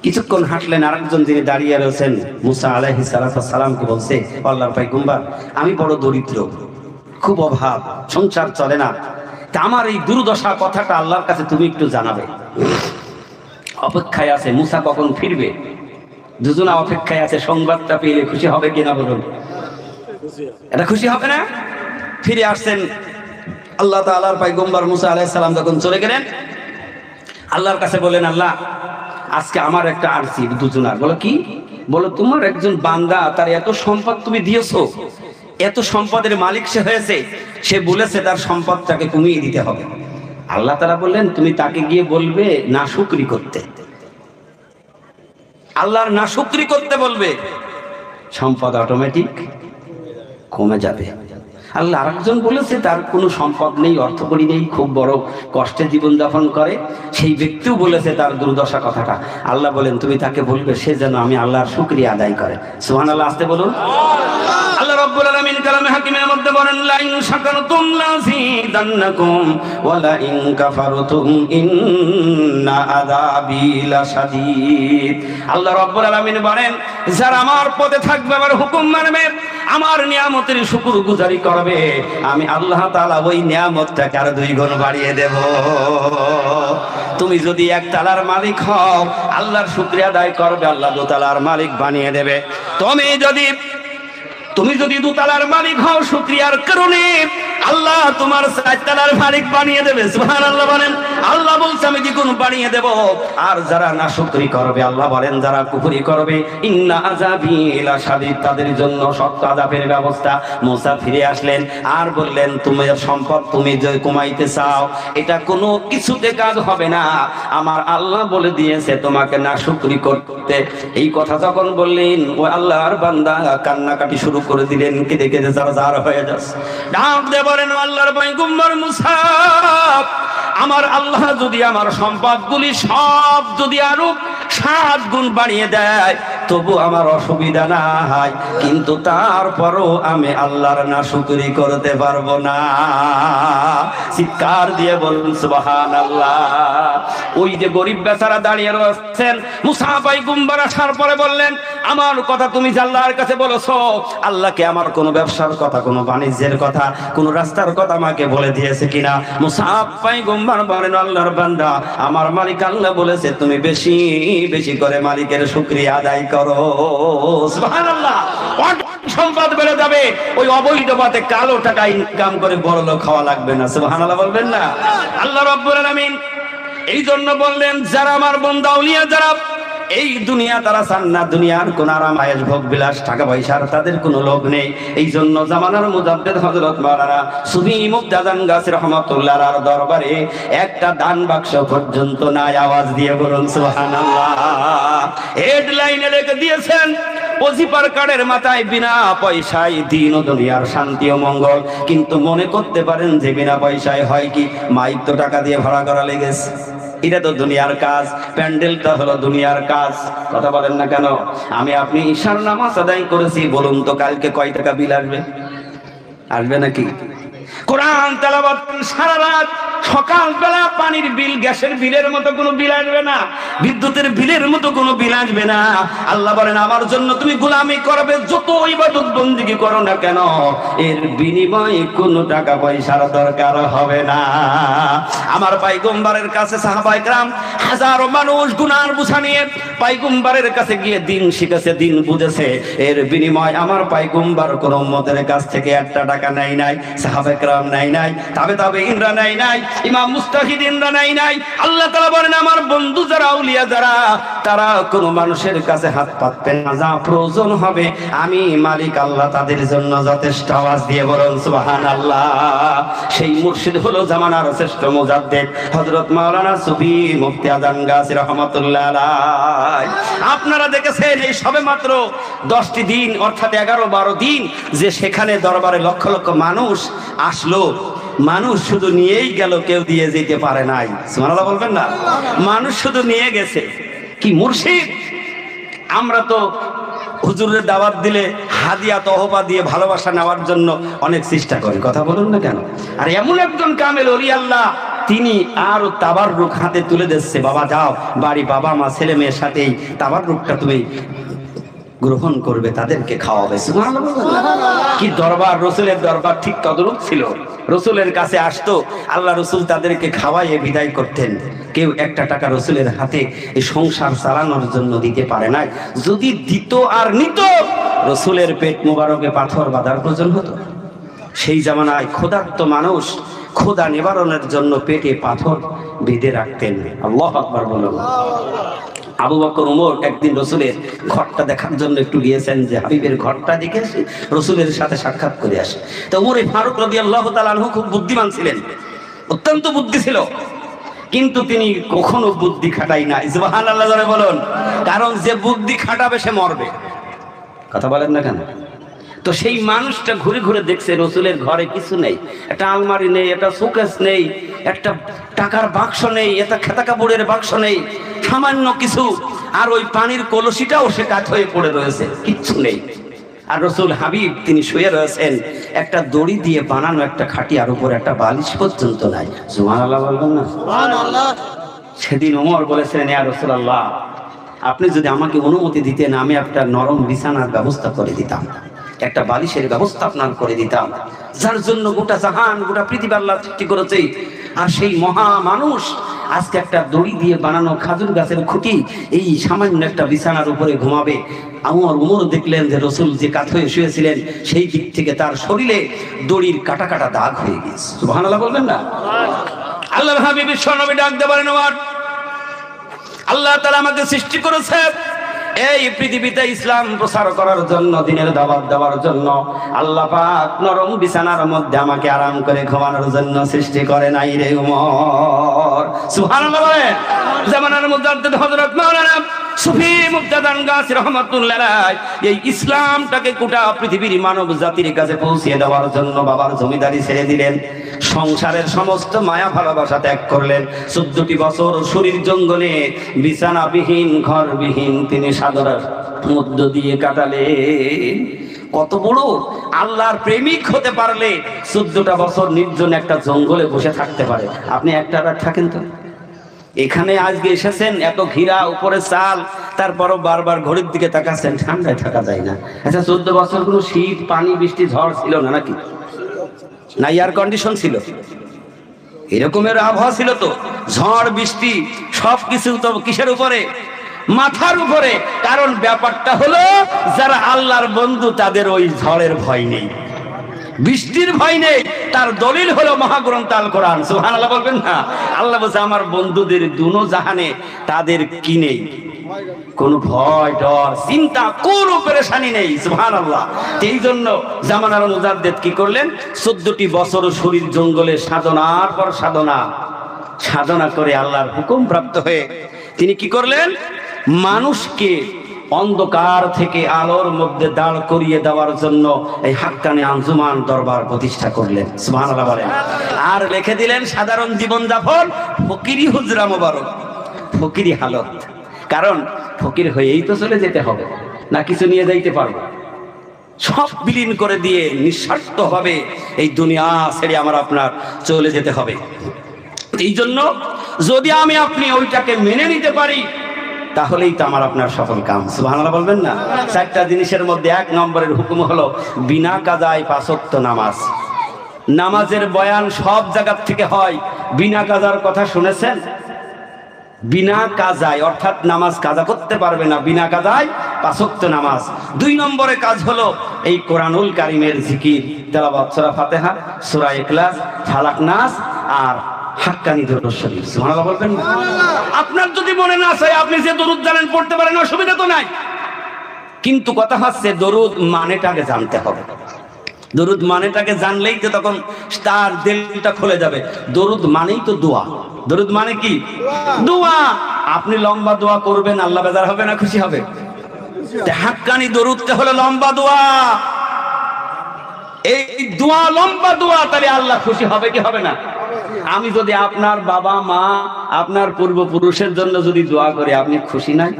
কিছুক্ষণ হাঁটলেন, আরেকজন যিনি দাঁড়িয়ে রয়েছেন মুসা আলাইহিস সালামকে বলছে আল্লাহর পয়গম্বর আমি বড় দরিদ্র, খুব অভাব, সংসার চলে না, তা আমার এই দুর্দশা কথাটা আল্লাহর কাছে তুমি একটু জানাবে। অপেক্ষায় আছে মুসা কখন ফিরবে, দুজনা অপেক্ষায় আছে সংবাদটা পেলে খুশি হবে কিনা বলুন? এটা খুশি হবে না? ফিরে আসছেন আল্লাহ তাআলার পয়গম্বর মুসা আলাইহিস সালাম যখন চলে গেলেন, আল্লাহর কাছে বলেন, আল্লাহ আজকে আমার একটা আরজি দুজনার। বলো কি? বলো তোমার একজন বান্দা, তার এত সম্পদ তুমি দিয়েছো, এত সম্পদের মালিক সে হয়েছে, সে বলেছে তার সম্পদটাকে কমিয়ে দিতে হবে। আল্লাহ তাআলা বললেন, তুমি তাকে গিয়ে বলবে নাশুকরি করতে, আল্লাহর নাশুকরি করতে বলবে, সম্পদ অটোমেটিক কমে যাবে। আল্লাহ আরেকজন বলেছে তার কোনো সম্পদ নেই, অর্থকড়ি নেই, খুব বড় কষ্টে জীবনযাপন করে, সেই ব্যক্তিও বলেছে তার দুর্দশা কথাটা। আল্লাহ বলেন তুমি তাকে বলবে সে যেন আমি আল্লাহর শুকরিয়া আদায় করে। সুবহানাল্লাহ, আসতে বলুন। আল্লাহ রাব্বুল আলামিন কালামে হাকিমের মধ্যে বলেন, লা ইন শাকারতুম লাযিদান্নাকুম ওয়া লা ইন কাফারতুম ইন্না আযাবি লাশাদীদ। আল্লাহ রাব্বুল আলামিন বলেন, যারা আমার পথে থাকবে, আমার হুকুম মানবে, আমার নিয়ামতের শুকরগুজারি করবে, আমি আল্লাহ তাআলা ওই নিয়ামতটাকে আরো 2 গুণ বাড়িয়ে দেব। তুমি যদি এক তালার মালিক হও, আল্লাহর শুকরিয়া আদায় করবে, আল্লাহ 2 তালার মালিক বানিয়ে দেবে। তুমি যদি 2 তালার মালিক হও, শুকরিয়ার কারণে আল্লাহ তোমার 4 তালার মালিক বানিয়ে দেবে। সুবহানাল্লাহ বলেন। আল্লাহ বলছে আমি দ্বিগুণ বানিয়ে দেব। আর যারা নাশুকরি করবে, আল্লাহ বলেন যারা কুফরি করবে, ইন্না আযাবি লাশাদীদ, তাদের জন্য শক্ত আযাবের ব্যবস্থা। মুসা ফিরে আসলেন আর বললেন, তুমি সম্পদ তুমি যে কমাইতে চাও, এটা কোনো কিছুতে কাজ হবে না, আমার আল্লাহ বলে দিয়েছে তোমাকে নাশুকরি করতে। এই কথা যখন বললেন, ওই আল্লাহর বান্দা কান্নাকাটি শুরু করে দিলেন, কেঁদে কেঁদে জার হয়ে যাচ্ছে। ডাক দিয়ে বলেন, আল্লাহর পয়গম্বর মুসা, আমার আল্লাহ যদি আমার সম্পদগুলি সব যদি আরো 7 গুণ বাড়িয়ে দেয়, তবু আমার অসুবিধা নাই, কিন্তু তারপরও আমি আল্লাহর নাশুকরি করতে পারবো না। চিৎকার দিয়ে বলুন সুবহানাল্লাহ। ওই যে গরিব বেচারা দাঁড়িয়ে রয়েছেন, মুসা পয়গম্বর আসার পরে বললেন, আমার কথা তুমি আল্লাহর কাছে বলেছো, আল্লাহকে আমার কোনো ব্যবসার কথা, কোনো বাণিজ্যের কথা, কোনো রাস্তার কথা আমাকে বলে দিয়েছে কিনা? মুসা পয়গম্বর বলেন, আল্লাহর বান্দা, আমার মালিক আল্লাহ বলেছে তুমি বেশি বেশি করে মালিকের শুকরিয়া আদায় করো। সুবহানাল্লাহ। সম্পদ বেড়ে যাবে, ওই অবৈধ পথে কালো টাকা ইনকাম করে বড় লোক খাওয়া লাগবে না। সুবহানাল্লাহ বলবেন না? আল্লাহ রাব্বুল আলামিন এই জন্য বললেন, যারা আমার বান্দা আউলিয়া, যারা এই দুনিয়া তারা চান না, দুনিয়ার কোন আরাম আয়েশ ভোগ বিলাস টাকা পয়সার তাদের কোনো লোভ নেই। এই জন্য জামানার মুজাদ্দেদ হযরত মাওলানা সুফি মুফতি আযম গাছী রাহমাতুল্লাহর দরবারে একটা দান বাক্স পর্যন্ত নাই। আওয়াজ দিয়ে বলুন সুবহানাল্লাহ। হেডলাইনে লিখে দিয়েছেন, ওজিফার কার্ডের মাথায় বিনা পয়সায় দিন ও দুনিয়ার শান্তি ও মঙ্গল। কিন্তু মনে করতে পারেন যে বিনা পয়সায় হয় কি? মাইক তো টাকা দিয়ে ভাড়া করা লেগেছে, এটা তো দুনিয়ার কাজ, প্যান্ডেলটা হলো দুনিয়ার কাজ। কথা বলেন না কেন? আমি আপনি ঈশার নামাজ আদায় করেছি, বলুন তো কালকে কয় টাকা বিল আসবে? আসবে নাকি? কোরআন তেলাওয়াত সারা রাত, সকালবেলা পানির বিল, গ্যাসের বিলের মতো কোনো বিল আসবে না, বিদ্যুতের বিলের মতো কোনো বিল আসবে না। আল্লাহ বলেন, আমার জন্য তুমি গোলামি করবে, যত ইবাদত বন্দেগী করো না কেন, এর বিনিময়ে কোনো টাকা পয়সার দরকার হবে না। আমার পয়গম্বরের কাছে সাহাবায়ে কেরাম হাজারো মানুষ গুনার বোঝা নিয়ে পয়গম্বরের কাছে গিয়ে দিন শিখেছে, দিন বুঝেছে, এর বিনিময় আমার পয়গম্বর কোন উম্মতের কাছ থেকে একটা টাকা নেয় নাই, সাহাবায়ে কেরাম নেয় নাই, তবে ইনরা নেয় নাই, ইমাম মুস্তাহিদিনরা নেয় নাই। আল্লাহ তাআলা বলেন, আমার বন্ধু যারা আউলিয়া যারা, তারা কোনো মানুষের কাছে হাত পাতবে না, যা প্রয়োজন হবে আমি মালিক আল্লাহ তাদের জন্য যথেষ্ট। আওয়াজ দিয়ে বলুন সুবহানাল্লাহ। সেই মুর্শিদ হলো জামানার শ্রেষ্ঠ মুজাদ্দেদ হযরত মাওলানা সুফি মুফতি আযম গাছী রাহমাতুল্লাহ আলাইহি। আপনারা দেখেছেন এই সবে মাত্র 10টি দিন, অর্থাৎ 11-12 দিন, যে সেখানে দরবারে লক্ষ লক্ষ মানুষ আসলো, মানুষ শুধু নিয়েই গেল, কেউ দিয়ে যেতে পারে নাই। সুবহানাল্লাহ বলবেন না? মানুষ শুধু নিয়ে গেছে। কি মুর্শিদ! আমরা তো হুজুরের দাওয়াত দিলে হাদিয়া তহফা দিয়ে ভালোবাসা নেওয়ার জন্য অনেক চেষ্টা করি, কথা বলুন না কেন? আর এমন একজন কামেল ওলি আল্লাহ, তিনি আরো তাবাররুক হাতে তুলে দিচ্ছে, বাবা যাও বাড়ি, বাবা মা ছেলে মেয়ের সাথেই তাবাররুকটা তুমি গ্রহণ করবে, তাদেরকে খাওয়াবে। সুবহানাল্লাহ। কি দরবার! রসুলের দরবার ঠিক তদরূপ ছিল। রসুলের কাছে আসতো, আল্লাহ রসুল তাদেরকে খাওয়াইয়ে বিদায় করতেন। কেউ একটা টাকা রসুলের হাতে এই সংসার চালানোর জন্য দিতে পারে না। যদি দিত আর নিত, রসুলের পেট মোবারকে পাথর বাঁধার প্রয়োজন হতো। সেই জামানায় ক্ষুধার্ত মানুষ ক্ষুধা নিবারণের জন্য পেটে পাথর বেঁধে রাখতেন। আল্লাহু আকবার বলুন। আবু বকর ওমর একদিন রসুলের ঘরটা দেখার জন্য একটু গিয়েছেন, যে হাবিবের ঘরটা দেখে আসি, রসুলের সাথে সাক্ষাৎ করে আসে। তো ওমর ফারুক রাদিয়াল্লাহু তাআলা আনহু খুব বুদ্ধিমান ছিলেন, অত্যন্ত বুদ্ধি ছিল, কিন্তু তিনি কখনো বুদ্ধি খাটাই নাই। সুবহানাল্লাহ জোরে বলুন। কারণ যে বুদ্ধি খাটাবে সে মরবে। কথা বলেন না কেন? তো সেই মানুষটা ঘুরে ঘুরে দেখছে রসুলের ঘরে কিছু নেই, একটা আলমারি নেই, একটা শোকেস নেই, একটা টাকার বাক্স নেই, একটা খেতা কাপড়ের বাক্স নেই, সামান্য কিছু, আর ওই পানির কলসিটাও সে কাঠ হয়ে পড়ে রয়েছে, কিচ্ছু নেই। আর রসুল হাবিব তিনি শুয়ে রয়েছেন, একটা দড়ি দিয়ে বানানো একটা খাটিয়ার উপর একটা বালিশ পর্যন্ত নাই। সুবহানাল্লাহ বলবেন না? সুবহানাল্লাহ। সেদিন ওমর বলেছিলেন, ইয়া রাসূলুল্লাহ, আপনি যদি আমাকে অনুমতি দিতেন আমি একটা নরম বিছানার ব্যবস্থা করে দিতাম, একটা বালিশের ব্যবস্থা আপনার করে দিতাম, যার জন্য গোটা জাহান গোটা পৃথিবী আল্লাহ সৃষ্টি করেছে। আর সেই মহা মানুষ আজকে একটা দড়ি দিয়ে বানানো খাজুর গাছের খুঁটি এই সামান্য একটা বিছানার উপরে ঘুমাবে। ওমর দেখলেন যে রসুল যে কাত হয়ে শুয়েছিলেন সেই দিক থেকে তার শরীরে দড়ির কাটা কাটা দাগ হয়ে গেছে। সুবহানাল্লাহ বলবেন না? আল্লাহর হাবিব বিশ্বনবী ডাক দিয়ে বলেন, ওমর, আল্লাহ তাআলা আমাকে সৃষ্টি করেছে এই পৃথিবীতে ইসলাম প্রচার করার জন্য, দিনের দাওয়াত দেওয়ার জন্য। আল্লাহ পাক নরম বিছানার মধ্যে আমাকে আরাম করে ঘুমানোর জন্য সৃষ্টি করে নাই রে ওমর। সুবহানাল্লাহ বলেন। জামানার মুজাদ্দিদ হযরত মাওলানা সুফি মুক্তাদান গাছী রাহমাতুল্লাহ আলাইহি এই ইসলামটাকে গোটা পৃথিবীর মানব জাতির কাছে পৌঁছে দেওয়ার জন্য বাবার জমিদারি ছেড়ে দিলেন, সংসারের সমস্ত মায়া ভালোবাসা ত্যাগ করলেন। 14টি বছর শরীর জঙ্গলে বিছানাবিহীন ঘরবিহীন তিনি সাধনার মধ্য দিয়ে কাটালেন। কত বড় আল্লাহর প্রেমিক হতে পারলে 14টা বছর নির্জন একটা জঙ্গলে বসে থাকতে পারে। আপনি একটা রাত থাকেন তো? এখানে আজকে এসেছেন, এত ঘিরা, উপরে চাল, তারপরও বারবার ঘড়ির দিকে তাকাচ্ছেন, ঠান্ডায় থাকা যায় না। আচ্ছা 14 বছর কোনো শীত পানি বৃষ্টি ঝড় ছিল না নাকি? না এয়ার কন্ডিশন ছিল? এরকমের আবহাওয়া ছিল তো, ঝড় বৃষ্টি সবকিছু তো কিসের উপরে? মাথার উপরে। কারণ ব্যাপারটা হলো যারা আল্লাহর বন্ধু তাদের ওই ঝড়ের ভয় নেই, বৃষ্টির ভয় নেই। তার দলিল হলো মহাগ্রন্থ আল কোরআন। সুবহানাল্লাহ বলবেন না? আল্লাহ বলছে আমার বন্ধুদের দুনো জাহানে তাদের কি নেই? কোন ভয় ডর চিন্তা কোনো পেরেশানি নেই। সুবহানাল্লাহ। এই জন্য জামানার মুজাদ্দিদ কি করলেন? 14টি বছর শরীর জঙ্গলে সাধনার পর সাধনা করে আল্লাহর হুকুম প্রাপ্ত হয়ে তিনি কি করলেন? মানুষকে অন্ধকার থেকে আলোর মধ্যে দাঁড় করিয়ে দেওয়ার জন্য এই হাক্কানি আঞ্জুমান দরবার প্রতিষ্ঠা করলেন। সুবহানাল্লাহ বলেন। আর লিখে দিলেন সাধারণ জীবন যাপন, ফকিরি হুজরা মোবারক, ফকিরি হালত। কারণ ফকির হয়েই তো চলে যেতে হবে, না কিছু নিয়ে যাইতে পারবো? সব বিলীন করে দিয়ে নিঃস্বার্থভাবে এই দুনিয়া ছেড়ে আমার আপনার চলে যেতে হবে। এই জন্য যদি আমি আপনি ওইটাকে মেনে নিতে পারি তাহলেই তো আমার আপনার সফল কাম। সুবহানাল্লাহ বলবেন না? 4টা জিনিসের মধ্যে 1 নম্বরের হুকুম হলো বিনা কাজায় 5 ওয়াক্ত নামাজ। নামাজের বয়ান সব জায়গা থেকে হয়, বিনা কাজার কথা শুনেছেন? বিনা কাজায় অর্থাৎ নামাজ কাজা করতে পারবে না, বিনা কাজায় 5 ওয়াক্ত নামাজ। 2 নম্বরে কাজ হলো এই কোরআনুল কারীমের জিকির, তেলাওয়াত, সূরা ফাতিহা, সূরা ইখলাস, ফালাক, নাস আর হাক্কানি দরুদ শরীফ। সুবহানাল্লাহ বলবেন না? আপনার যদি মনে না চায় আপনি যে দরুদ জানেন পড়তে পারেন, অসুবিধা তো নাই, কিন্তু কথা হচ্ছে দরুদ মানেটাকে জানতে হবে। দরুদ মানেটাকে জানলেই তো তখন তার দিলটা খুলে যাবে। দরুদ মানেই তো দোয়া। দরুদ মানে কি? দোয়া। আপনি লম্বা দোয়া করবেন, আল্লাহ বেজার হবে না খুশি হবে? হাক্কানি দরুদটা হলো লম্বা দোয়া। এই দোয়া লম্বা দোয়া, তাহলে আল্লাহ খুশি হবে কি হবে না? আমি যদি আপনার বাবা মা আপনার পূর্বপুরুষের জন্য যদি দোয়া করি, আপনি খুশি নাই?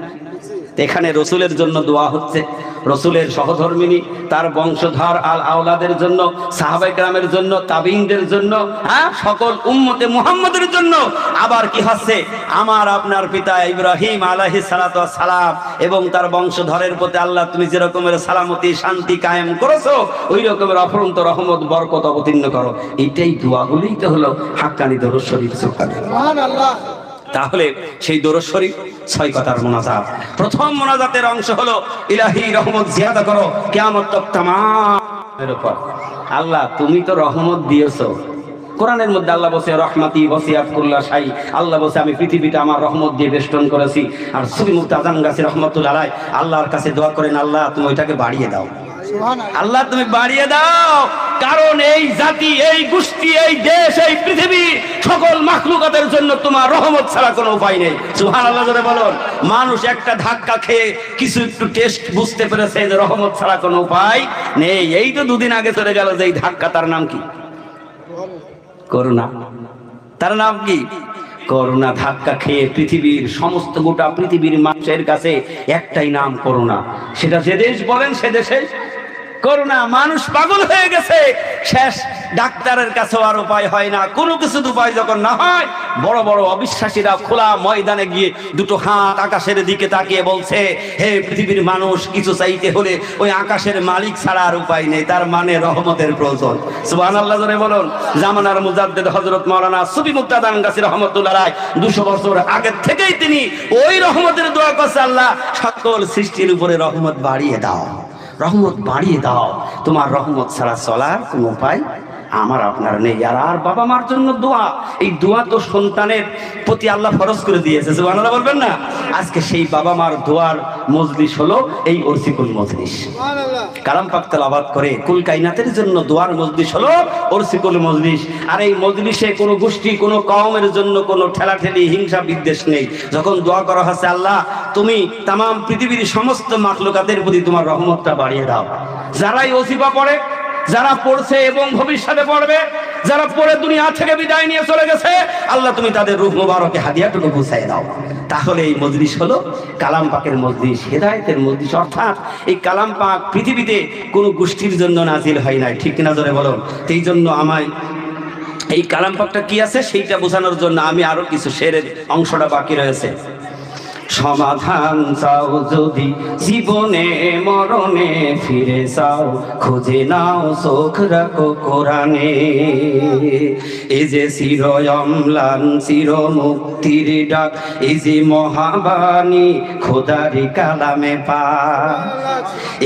এখানে রসুলের জন্য দোয়া হচ্ছে, রসুলের সহধর্মিনী তার বংশধর আল আওলাদের জন্য, সাহাবায়ে কেরামের জন্য, তাবিঈনদের জন্য, সকল উম্মতে মুহাম্মদের জন্য। আবার কি হচ্ছে? আমার আপনার পিতা ইব্রাহিম আলাইহিস সালাতু ওয়াস সালাম এবং তার বংশধরের প্রতি আল্লাহ তুমি যে রকমের সালামতি শান্তি কায়েম করেছো, ওই রকমের অফুরন্ত রহমত বরকত অবতীর্ণ করো। এইটাই দোয়া, বলেই তো হলো হাক্কানি দরুদ শরীফ। সুবহানাল্লাহ। তাহলে সেই দরুদ শরীফ 6 কথার মুনাজাত। প্রথম মুনাজাতের অংশ হলো ইলাহি রহমত জিয়াদা করো কিয়ামত তক তামামের উপর। আল্লাহ তুমি তো রহমত দিয়েছো। কোরআনের মধ্যে আল্লাহ বলছে রহমাতি ওয়াসিআত কুল্লা শাই। আল্লাহ বলছে আমি পৃথিবীতে আমার রহমত দিয়ে বেষ্টন করেছি। আর সুফি মুফতি আজম গাছী রাহমাতুল্লাহ আলাইহি আল্লাহর কাছে দোয়া করেন, আল্লাহ তুমি ওইটাকে বাড়িয়ে দাও, আল্লাহ তুমি বাড়িয়ে দাও। কারণ এই জাতি, এই গোষ্ঠী, এই দেশ, এই পৃথিবী সকল মাখলুকাতের জন্য তোমার রহমত ছাড়া কোনো উপায় নেই। সুবহানাল্লাহ জোরে বলুন। মানুষ একটা ধাক্কা খেয়ে কিছু একটু টেস্ট বুঝতে পেরেছে যে রহমত ছাড়া কোনো উপায় নেই। এই তো দুদিন আগে চলে গেল যে এই ধাক্কা, তার নাম কি? করোনা। তার নাম কি? করোনা। ধাক্কা খেয়ে পৃথিবীর সমস্ত গোটা পৃথিবীর মানুষের কাছে একটাই নাম করোনা। সেটা যে দেশ বলেন সে দেশে করোনা। মানুষ পাগল হয়ে গেছে। শেষ ডাক্তারের কাছে আর উপায় হয় না। কোনো কিছু উপায় যখন না হয়, বড় বড় অবিশ্বাসীরা খোলা ময়দানে গিয়ে দুটো হাত আকাশের দিকে তাকিয়ে বলছে, হে পৃথিবীর মানুষ, কিছু চাইতে হলে ওই আকাশের মালিক ছাড়া আর উপায় নেই। তার মানে রহমতের প্রয়োজন। সুবহানাল্লাহ জোরে বলুন। জামানার মুজাদ্দিদ হযরত মাওলানা সুফি মুফতি আজম গাছী রাহমাতুল্লাহ আলাইহি 200 বছর আগে থেকেই তিনি ওই রহমতের দোয়া করছে, আল্লাহ সকল সৃষ্টির উপরে রহমত বাড়িয়ে দাও, রহমত বাড়িয়ে দাও। তোমার রহমত ছাড়া চলার কোনো উপায় আমার আপনার নেই। আর বাবা মার জন্য দোয়া, এই দোয়া তো সন্তানের প্রতি আল্লাহ ফরজ করে দিয়েছে। সুবহানাল্লাহ বলবেন না? আজকে সেই বাবা মার দোয়ার মজলিস হলো এই ওরসিকুল মজলিস। কালাম পাক তেলাওয়াত করে কুল কায়নাতের জন্য দোয়ার মজলিস হলো ওরসিকুল মজলিস। আর এই মজলিসে কোনো গোষ্ঠী, কোনো কওমের জন্য কোনো ঠেলাঠেলি, হিংসা বিদ্বেষ নেই। যখন দোয়া করা হচ্ছে, আল্লাহ তুমি তাম পৃথিবীর সমস্ত মাখলুকাতের প্রতি তোমার রহমতটা বাড়িয়ে দাও। যারাই ওজিফা পড়ে, যারা পড়ছে এবং ভবিষ্যতে পড়বে, যারা পড়ে দুনিয়া থেকে বিদায় নিয়ে চলে গেছে, আল্লাহ তুমি তাদের রূহ মুবারকে হাদিয়াটুকু পৌঁছায় দাও। তাহলে এই মজলিস হলো কালাম পাকের মজলিস, হেদায়েতের মজলিস। অর্থাৎ এই কালাম পাক পৃথিবীতে কোনো গোষ্ঠীর জন্য নাজিল হয় নাই। ঠিক কিনা জোরে বলুন। এই জন্য আমায় এই কালাম পাকটা কি আছে সেইটা বোঝানোর জন্য আমি আরো কিছু শেরের অংশটা বাকি রয়েছে। সমাধান চাও যদি জীবনে মরণে, ফিরে চাও খুঁজে নাও চোখ রাখো কোরআনে। এই যে চির অম্লান চির মুক্তির ডাক, এই যে মহাবাণী খোদারি কালামে পাক।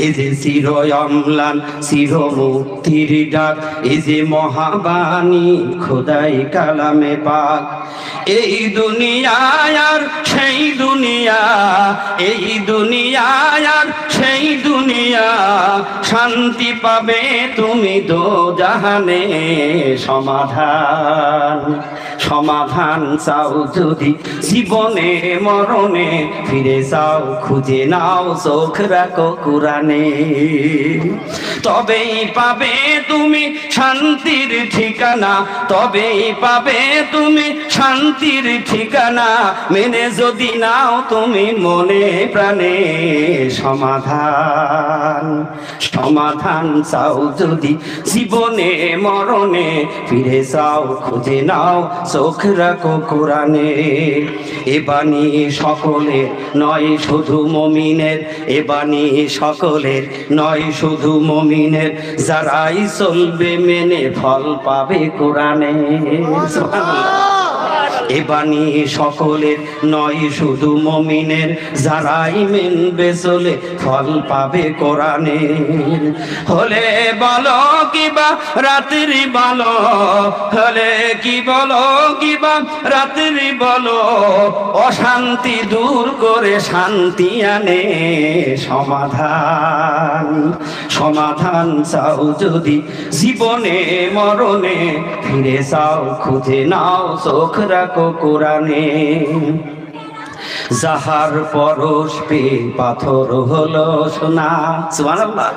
এই যে চির অম্লান চির মুক্তির ডাক, এই যে মহাবাণী খোদাই কালামে পাক। এই দুনিয়ায় আর সেই দুনিয়া, এই দুনিয়ায় আর সেই দুনিয়া, শান্তি পাবে তুমি দো জাহানে। সমাধান সমাধান চাও যদি জীবনে মরণে, ফিরে চাও খুঁজে নাও চোখ রাখো কোরআনে। তবেই পাবে তুমি শান্তির ঠিকানা, তবেই পাবে তুমি শান্তির ঠিকানা। মেনে যদি নাও তুমি মনে প্রাণে। সমাধান সমাধান চাও যদি জীবনে মরণে, ফিরে চাও খুঁজে নাও চোখ রাখো কোরআনে। এ বাণী সকলের নয় শুধু মুমিনের, এ বাণী সকলের নয় শুধু মুমিনের, যারাই চলবে মেনে ফল পাবে কোরআনে। এ বাণী সকলের নয় শুধু মুমিনের, যারাই মেনবে চলে ফল পাবে কোরআনে। হলে বলো কিবা রাত্রি বলো, হলে কি বলো কিবা রাত্রি বলো, অশান্তি দূর করে শান্তি আনে। সমাধান সমাধান চাও যদি জীবনে মরণে, ফিরে চাও খুঁজে নাও চোখ রাখো কোরআনে। যাহার পরশ পে পাথর হলো সোনা। সুবহানাল্লাহ।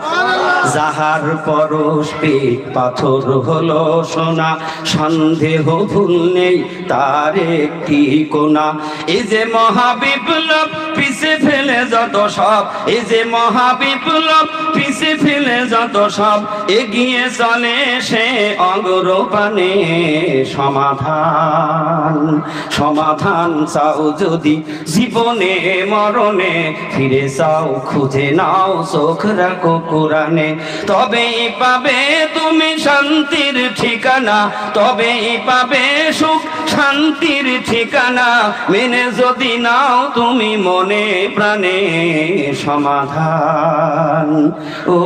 যাহার পরশ পে পাথর হলো সোনা, সন্দেহ ভুল নেই তার একটি কোনা। এই যে মহাবিপ্লব পিছে ফেলে যত সব, এই যে মহাবিপ্লব পিছে ফেলে যত সব, এগিয়ে চলে সে অগ্রপানে। সমাধান সমাধান চাও যদি জীবনে মরণে, ফিরে চাও খুঁজে নাও চোখ রাখো কোরআনে। তবেই পাবে তুমি শান্তির ঠিকানা, তবেই পাবে সুখ শান্তি শান্তির ঠিকানা, মেনে যদি নাও তুমি মনে প্রাণে সমাধান, ও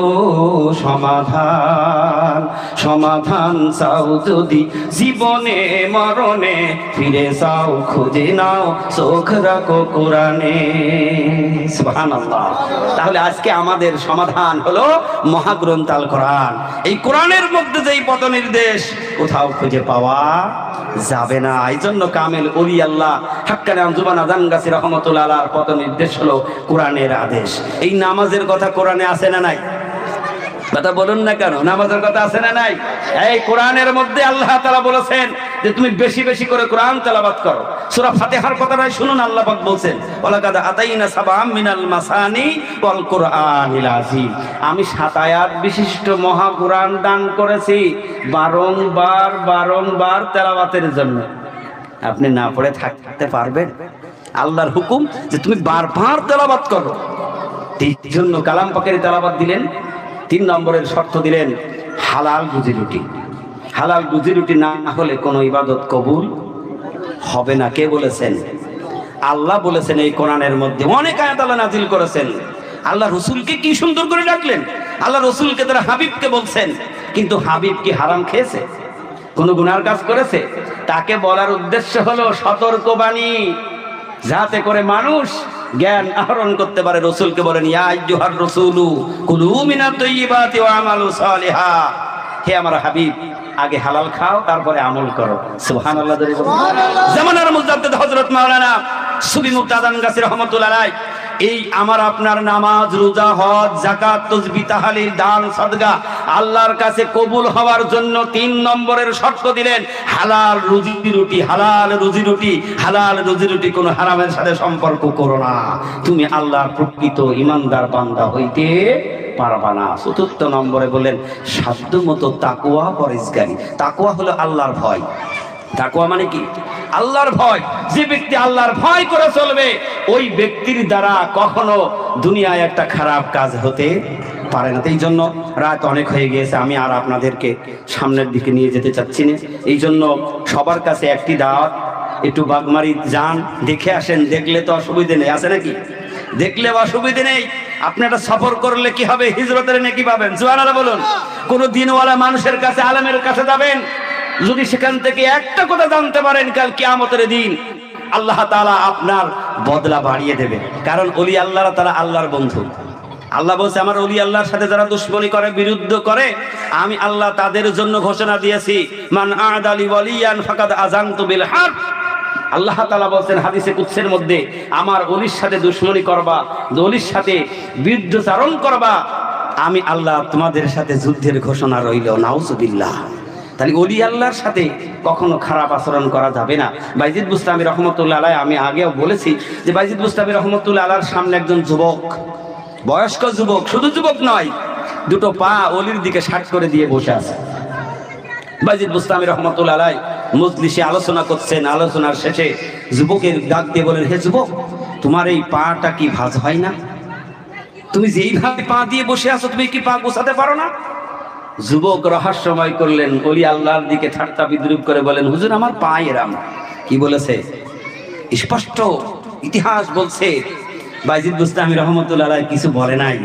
সমাধান, সমাধান চাও যদি জীবনে মরণে, ফিরে যাও খুঁজে নাও চোখ রাখো কোরআনে। সুবহানাল্লাহ। তাহলে আজকে আমাদের সমাধান হলো মহাগ্রন্থ আল কোরআন। এই কোরআনের মধ্যে যেই পথ নির্দেশ কোথাও খুঁজে পাওয়া যাবে না। এই জন্য কামেল ওলি আল্লাহ হাক্কানি আঞ্জুমান আজানগাছি রহমতুল্লাহ আলাইহির পথ নির্দেশ হলো কোরআনের আদেশ। এই নামাজের কথা কোরআনে আছে না নাই? কথা বলুন না কেন? নামাজের কথা আছে না নাই? এই কোরআনের মধ্যে আল্লাহ তাআলা বলেছেন যে তুমি বেশি বেশি করে কোরআন তেলাওয়াত করো। সূরা ফাতিহার কথাটাই শুনুন, আল্লাহ পাক বলছেন ওয়ালাকাদ আতাইনা সাবআম মিনাল মাসানি ওয়াল কুরআনিল আযীম। আমি 7 আয়াত বিশিষ্ট মহা কোরআন দান করেছি বারংবার বারংবার তেলাওয়াতের জন্য। আপনি না পড়ে থাকতে পারবেন? আল্লাহর হুকুম যে তুমি বারবার তেলাওয়াত করো। এই জন্য কালাম পাকের তেলাওয়াত দিলেন। 3 নম্বরের শর্ত দিলেন হালাল রুজি রুটি। হালাল রুজি রুটি না হলে কোনো ইবাদত কবুল হবে না। কে বলেছেন? আল্লাহ বলেছেন এই কোরআনের মধ্যে। অনেক আয়াত আল্লাহ নাযিল করেছেন। আল্লাহ রসুলকে কি সুন্দর করে ডাকলেন। আল্লাহ রসুলকে তারা হাবিবকে বলছেন, কিন্তু হাবিব কি হারাম খেয়েছে? কোন গুনার কাজ করেছে? তাকে বলার উদ্দেশ্য হলো সতর্কবাণী, যাতে করে মানুষ জ্ঞান আহরণ করতে পারে। রসুলকে বলেন ইয়া আইয়ুহার রাসূলু কুলু মিনাত তাইয়্যিবাতি ওয়া আমালু সালিহা। হে আমার হাবিব, আগে হালাল খাও তারপরে আমল করো। সুবহানাল্লাহ। জামানার মুজাদ্দিদ হযরত মাওলানা সুফি মুফতি আজানগাছি রাহমাতুল্লাহ আলাইহি এই আমার আপনার নামাজ, রোজা, হজ, যাকাত, তাসবিহ, তাহলিল, দান, সাদকা আল্লাহর কাছে কবুল হওয়ার জন্য 3 নম্বরের শর্ত দিলেন হালাল রুজি রুটি। হালাল রুজি রুটি, হালাল রুজি রুটি, কোন হারামের সাথে সম্পর্ক করো না, তুমি আল্লাহর প্রকৃত ঈমানদার বান্দা হইতে পারবা না। ৪র্থ নম্বরে বললেন সাধ্যমতো তাকওয়া পরহেজগারি। তাকওয়া হলো আল্লাহর ভয়। তাকওয়া মানে কি? আল্লাহর ভয়। যে ব্যক্তি আল্লাহর ভয় করে চলবে ওই ব্যক্তির দ্বারা কখনো দুনিয়ায় একটা খারাপ কাজ হতে পারে না। এই জন্য রাত অনেক হয়ে গিয়েছে, আমি আর আপনাদেরকে সামনের দিকে নিয়ে যেতে চাচ্ছি না। এই জন্য সবার কাছে একটি দাওয়াত, একটু বাগমারি যান, দেখে আসেন। দেখলে তো অসুবিধে নেই, আছে নাকি? দেখলে অসুবিধে নেই। আপনি একটা সফর করলে কি হবে? হিজরতের নেকি পাবেন। সুবহানাল্লাহ বলুন। কোন দিনওয়ালা মানুষের কাছে, আলেমের কাছে যাবেন, যদি সেখান থেকে একটা কথা জানতে পারেন কাল কিয়ামতের দিন আল্লাহ তাআলা আপনার বদলা বাড়িয়ে দেবে। কারণ ওলি আল্লাহরা তারা আল্লাহর বন্ধু। আল্লাহ বলছে আমার ওলি আল্লাহর সাথে যারা দুশমনি করে, বিরুদ্ধ করে, আমি আল্লাহ তাদের জন্য ঘোষণা দিয়েছি মান আদালি ওয়ালিয়ান ফাকাদ আযানতু বিল হারব। আল্লাহ তাআলা বলছেন হাদিসে কুদসির মধ্যে, আমার ওলির সাথে দুশমনি করবা, ওলির সাথে বিরুদ্ধাচরণ করবা, আমি আল্লাহ তোমাদের সাথে যুদ্ধের ঘোষণা রইল। নাউজুবিল্লাহ। তাহলে ওলি আল্লাহর সাথে কখনো খারাপ আচরণ করা যাবে না। বাইজিদ বুস্তামি রহমতুল্লাহ আলাইহি, আমি আগেও বলেছি যে বাইজিদ বুস্তামি রহমতুল্লাহ আলাইহির সামনে একজন যুবক, বয়স্ক যুবক, শুধু যুবক নয়, 2টো পা ওলির দিকে ষাট করে দিয়ে বসে আছে। বাইজিদ বুস্তামি রহমতুল্লাহ আলাইহি মজলিসে আলোচনা করছেন। আলোচনার শেষে যুবকের ডাক দিয়ে বলেন, হে যুবক, তোমার এই পাটা কি ভাঁজ হয় না? তুমি যেইভাবে পা দিয়ে বসে আছো, তুমি কি পা গোছাতে পারো না? যুবক রহস্যময় করলেন, ওলি আল্লাহর দিকে ঠাট্টা বিদ্রুপ করে বলেন, হুজুর আমার পা এরাম। কি বলেছে? স্পষ্ট ইতিহাস বলছে বাইজিদ বুস্তামি রহমতুল্লাহ আলাইহি কিছু বলে নাই।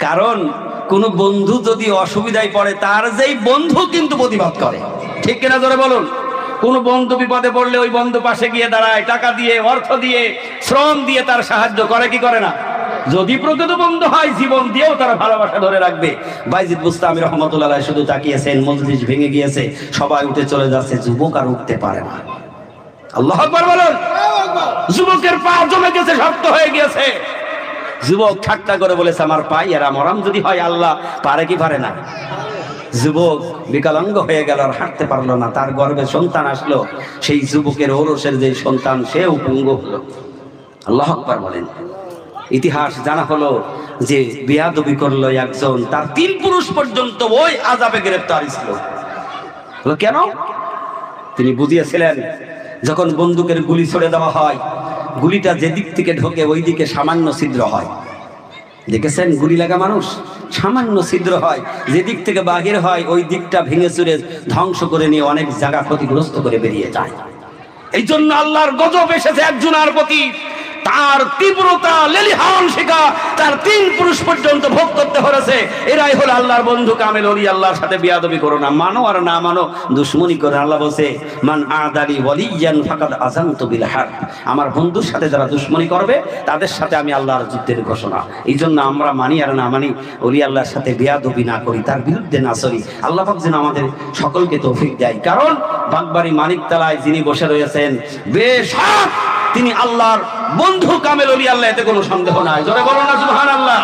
কারণ কোন বন্ধু যদি অসুবিধায় পড়ে, তার যেই বন্ধু কিন্তু প্রতিবাদ করে। ঠিক কিনা জোরে বলুন। কোন বন্ধু বিপদে পড়লে ওই বন্ধু পাশে গিয়ে দাঁড়ায়, টাকা দিয়ে, অর্থ দিয়ে, শ্রম দিয়ে তার সাহায্য করে কি করে না? যদি প্রকৃত বন্ধু হয় জীবন দিয়েও তারা ভালোবাসা ধরে রাখবে। বাইজিদ বুস্তামি রহমতুল্লাহ আলাইহি শুধু তাকিয়েছেন, মজলিস ভেঙে গিয়েছে, সবাই উঠে চলে যাচ্ছে, যুবক আর উঠতে পারে না। আল্লাহু আকবার বলুন। যুবকের পা জমে গেছে, শক্ত হয়ে গিয়েছে। যুবক ঠাট্টা করে বলেছে, আমার পা এরাম ওরাম যদি হয়, আল্লাহ পারে কি পারে না? যুবক বিকলাঙ্গ হয়ে গেল, আর হাঁটতে পারলো না। তার গর্ভে সন্তান আসলো, সেই যুবকের ঔরসের যে সন্তান, সেও পঙ্গু হলো। আল্লাহু আকবার বলেন। ইতিহাস জানা হলো যে বেয়াদবি করলো একজন, তার 3 পুরুষ পর্যন্ত ওই আযাবে গ্রেফতার ছিল। কেন? তিনি বুঝিয়েছিলেন, যখন বন্দুকের গুলি ছড়ে দেওয়া হয়, গুলিটা যেদিক থেকে ঢোকে ওই দিকে সামান্য ছিদ্র হয়। দেখেছেন গুলি লাগা মানুষ? সামান্য ছিদ্র হয়, যেদিক থেকে বাহির হয় ওই দিকটা ভেঙে চুরে ধ্বংস করে নিয়ে অনেক জায়গা ক্ষতিগ্রস্ত করে বেরিয়ে যায়। এই জন্য আল্লাহর গজব এসেছে একজনের প্রতি, তার তীব্রতা লেলিহান শিখা তার 3 পুরুষ পর্যন্ত ভোগ করতে হয়েছে। এরাই হলো আল্লাহর বন্ধু কামেল ওলি। আল্লাহর সাথে বিয়াদবি করো না, মানো আর না মানো দুশমনি করে। আল্লাহ বলছে মান আদালি ওয়ালিয়ান ফাকাদ আযানতু বিল হারব, আমার বন্ধুর সাথে যারা দুশমনি করবে তাদের সাথে আমি আল্লাহর যুদ্ধের ঘোষণা। এই জন্য আমরা মানি আর না মানি, ওলি আল্লাহর সাথে বিয়াদবি না করি, তার বিরুদ্ধে না চলি। আল্লাহ পাক যেন আমাদের সকলকে তৌফিক দেয়। কারণ বাগবাড়ি মানিকতলায় যিনি বসে রয়েছেন বেশক তিনি আল্লাহর বন্ধু কামেল ওলি আল্লাহ, এতে কোনো সন্দেহ নাই। জোরে বলো না সুবহানাল্লাহ।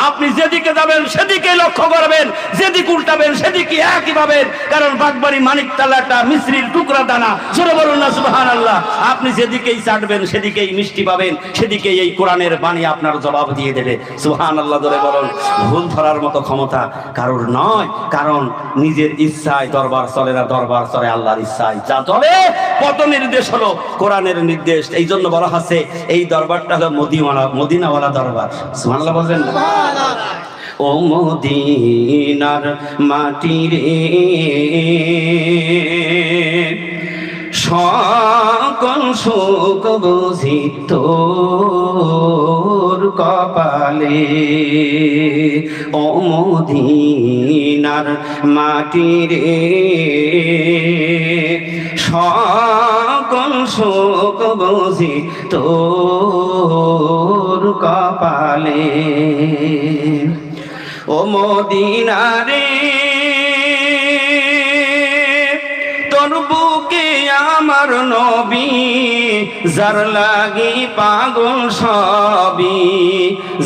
আপনি যেদিকে যাবেন সেদিকে লক্ষ্য করবেন, যেদিকে উল্টাবেন সেদিকে একই পাবেন। কারণ বাগবাড়ি মানিকতলাটা মিশ্রির টুকরা দানা। জোরে বলুন না সুবহানাল্লাহ। আপনি যেদিকেই চাটবেন সেদিকেই মিষ্টি পাবেন, সেদিকেই এই কোরআনের বাণী আপনার জবাব দিয়ে দেবে। সুবহানাল্লাহ জোরে বলুন। ভুল ধরার মতো ক্ষমতা কারোর নয়, কারণ নিজের ইচ্ছায় দরবার চলে না, দরবার চলে আল্লাহর ইচ্ছায়। যা চলে কত নির্দেশ হলো কোরআনের নির্দেশ। এই জন্য বলা হচ্ছে এই দরবারটা হলো মদিনাওয়ালা দরবার। সুবহানাল্লাহ বলবেন। ও মদিনার মাটি রে, সকল সুখ বুঝি তোর কপালে। ও মদিনার মাটি রে, সকল সুখ বুঝি তোর কপালে। ও মদিনা রে, তোর বুকে আমার নবী, যার লাগি পাগল সবই,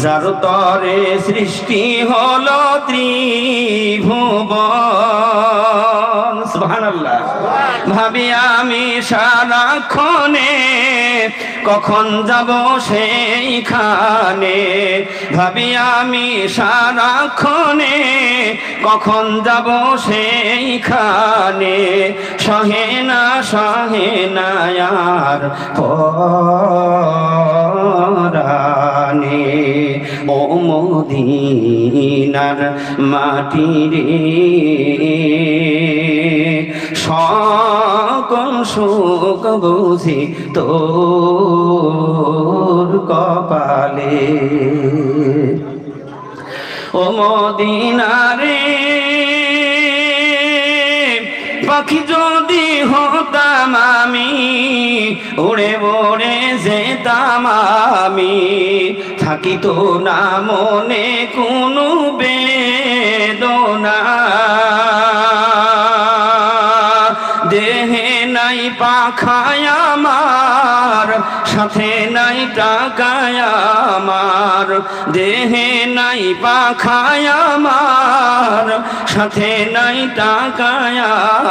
যার তরে সৃষ্টি হলো ত্রিভুবন। সুবহানাল্লাহ। ভাবি আমি সারাক্ষণে কখন যাব সেইখানে, ভাবি আমি সারাক্ষণে কখন যাব সেইখানে। সহে না আর পরানে। ও মদিনার মাটি রে, সকল সুখ বুঝি তোর কপালে। ও মদিনা রে, পাখি যদি হতাম আমি, উড়ে উড়ে যেতাম আমি, থাকিত না মনে কোনো বেদনা। দেহে নাই পাখায় আমার, সাথে নাই টাকায় আমার। দেহে নাই পাখায় আমার, সাথে নাই টাকায়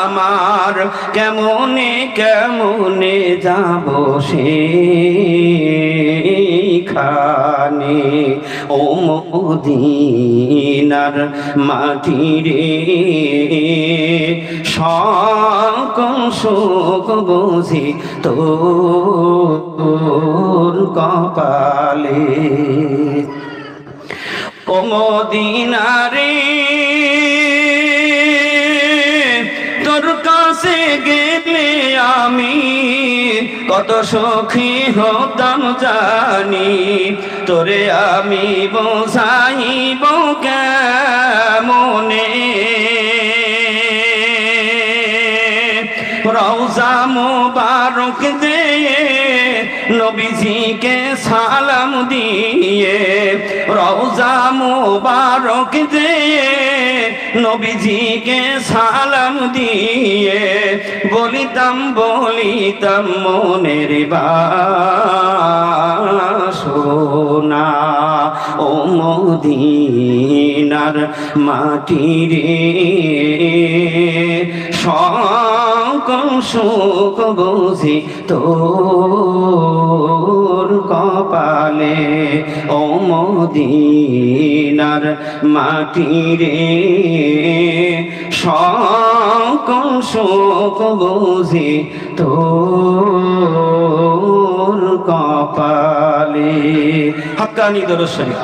আমার। কেমনে কেমনে যাব সেখানে। ও মদিনার মাটি রে, সকল সুখ বুঝি তোর কপালে। ও মদিনা রে, তোর কাছে গেলে আমি কত সুখী হতাম জানি। তোরে আমি বোঝাইব কেমনে। রওজা মুবারক দিয়ে নবীজিকে সালাম দিয়ে, রওজা মুবারক দিয়ে নবীজিকে সালাম দিয়ে, বলিতাম বলিতাম মনের বাসনা। ও মদিনার মাটি রে, সকল সুখ বুঝি তোর কপালে। ও মদিনার মাটি রে, সকল সুখ বুঝি তোর কপালে। হাক্কানি দরুদ শরীফ।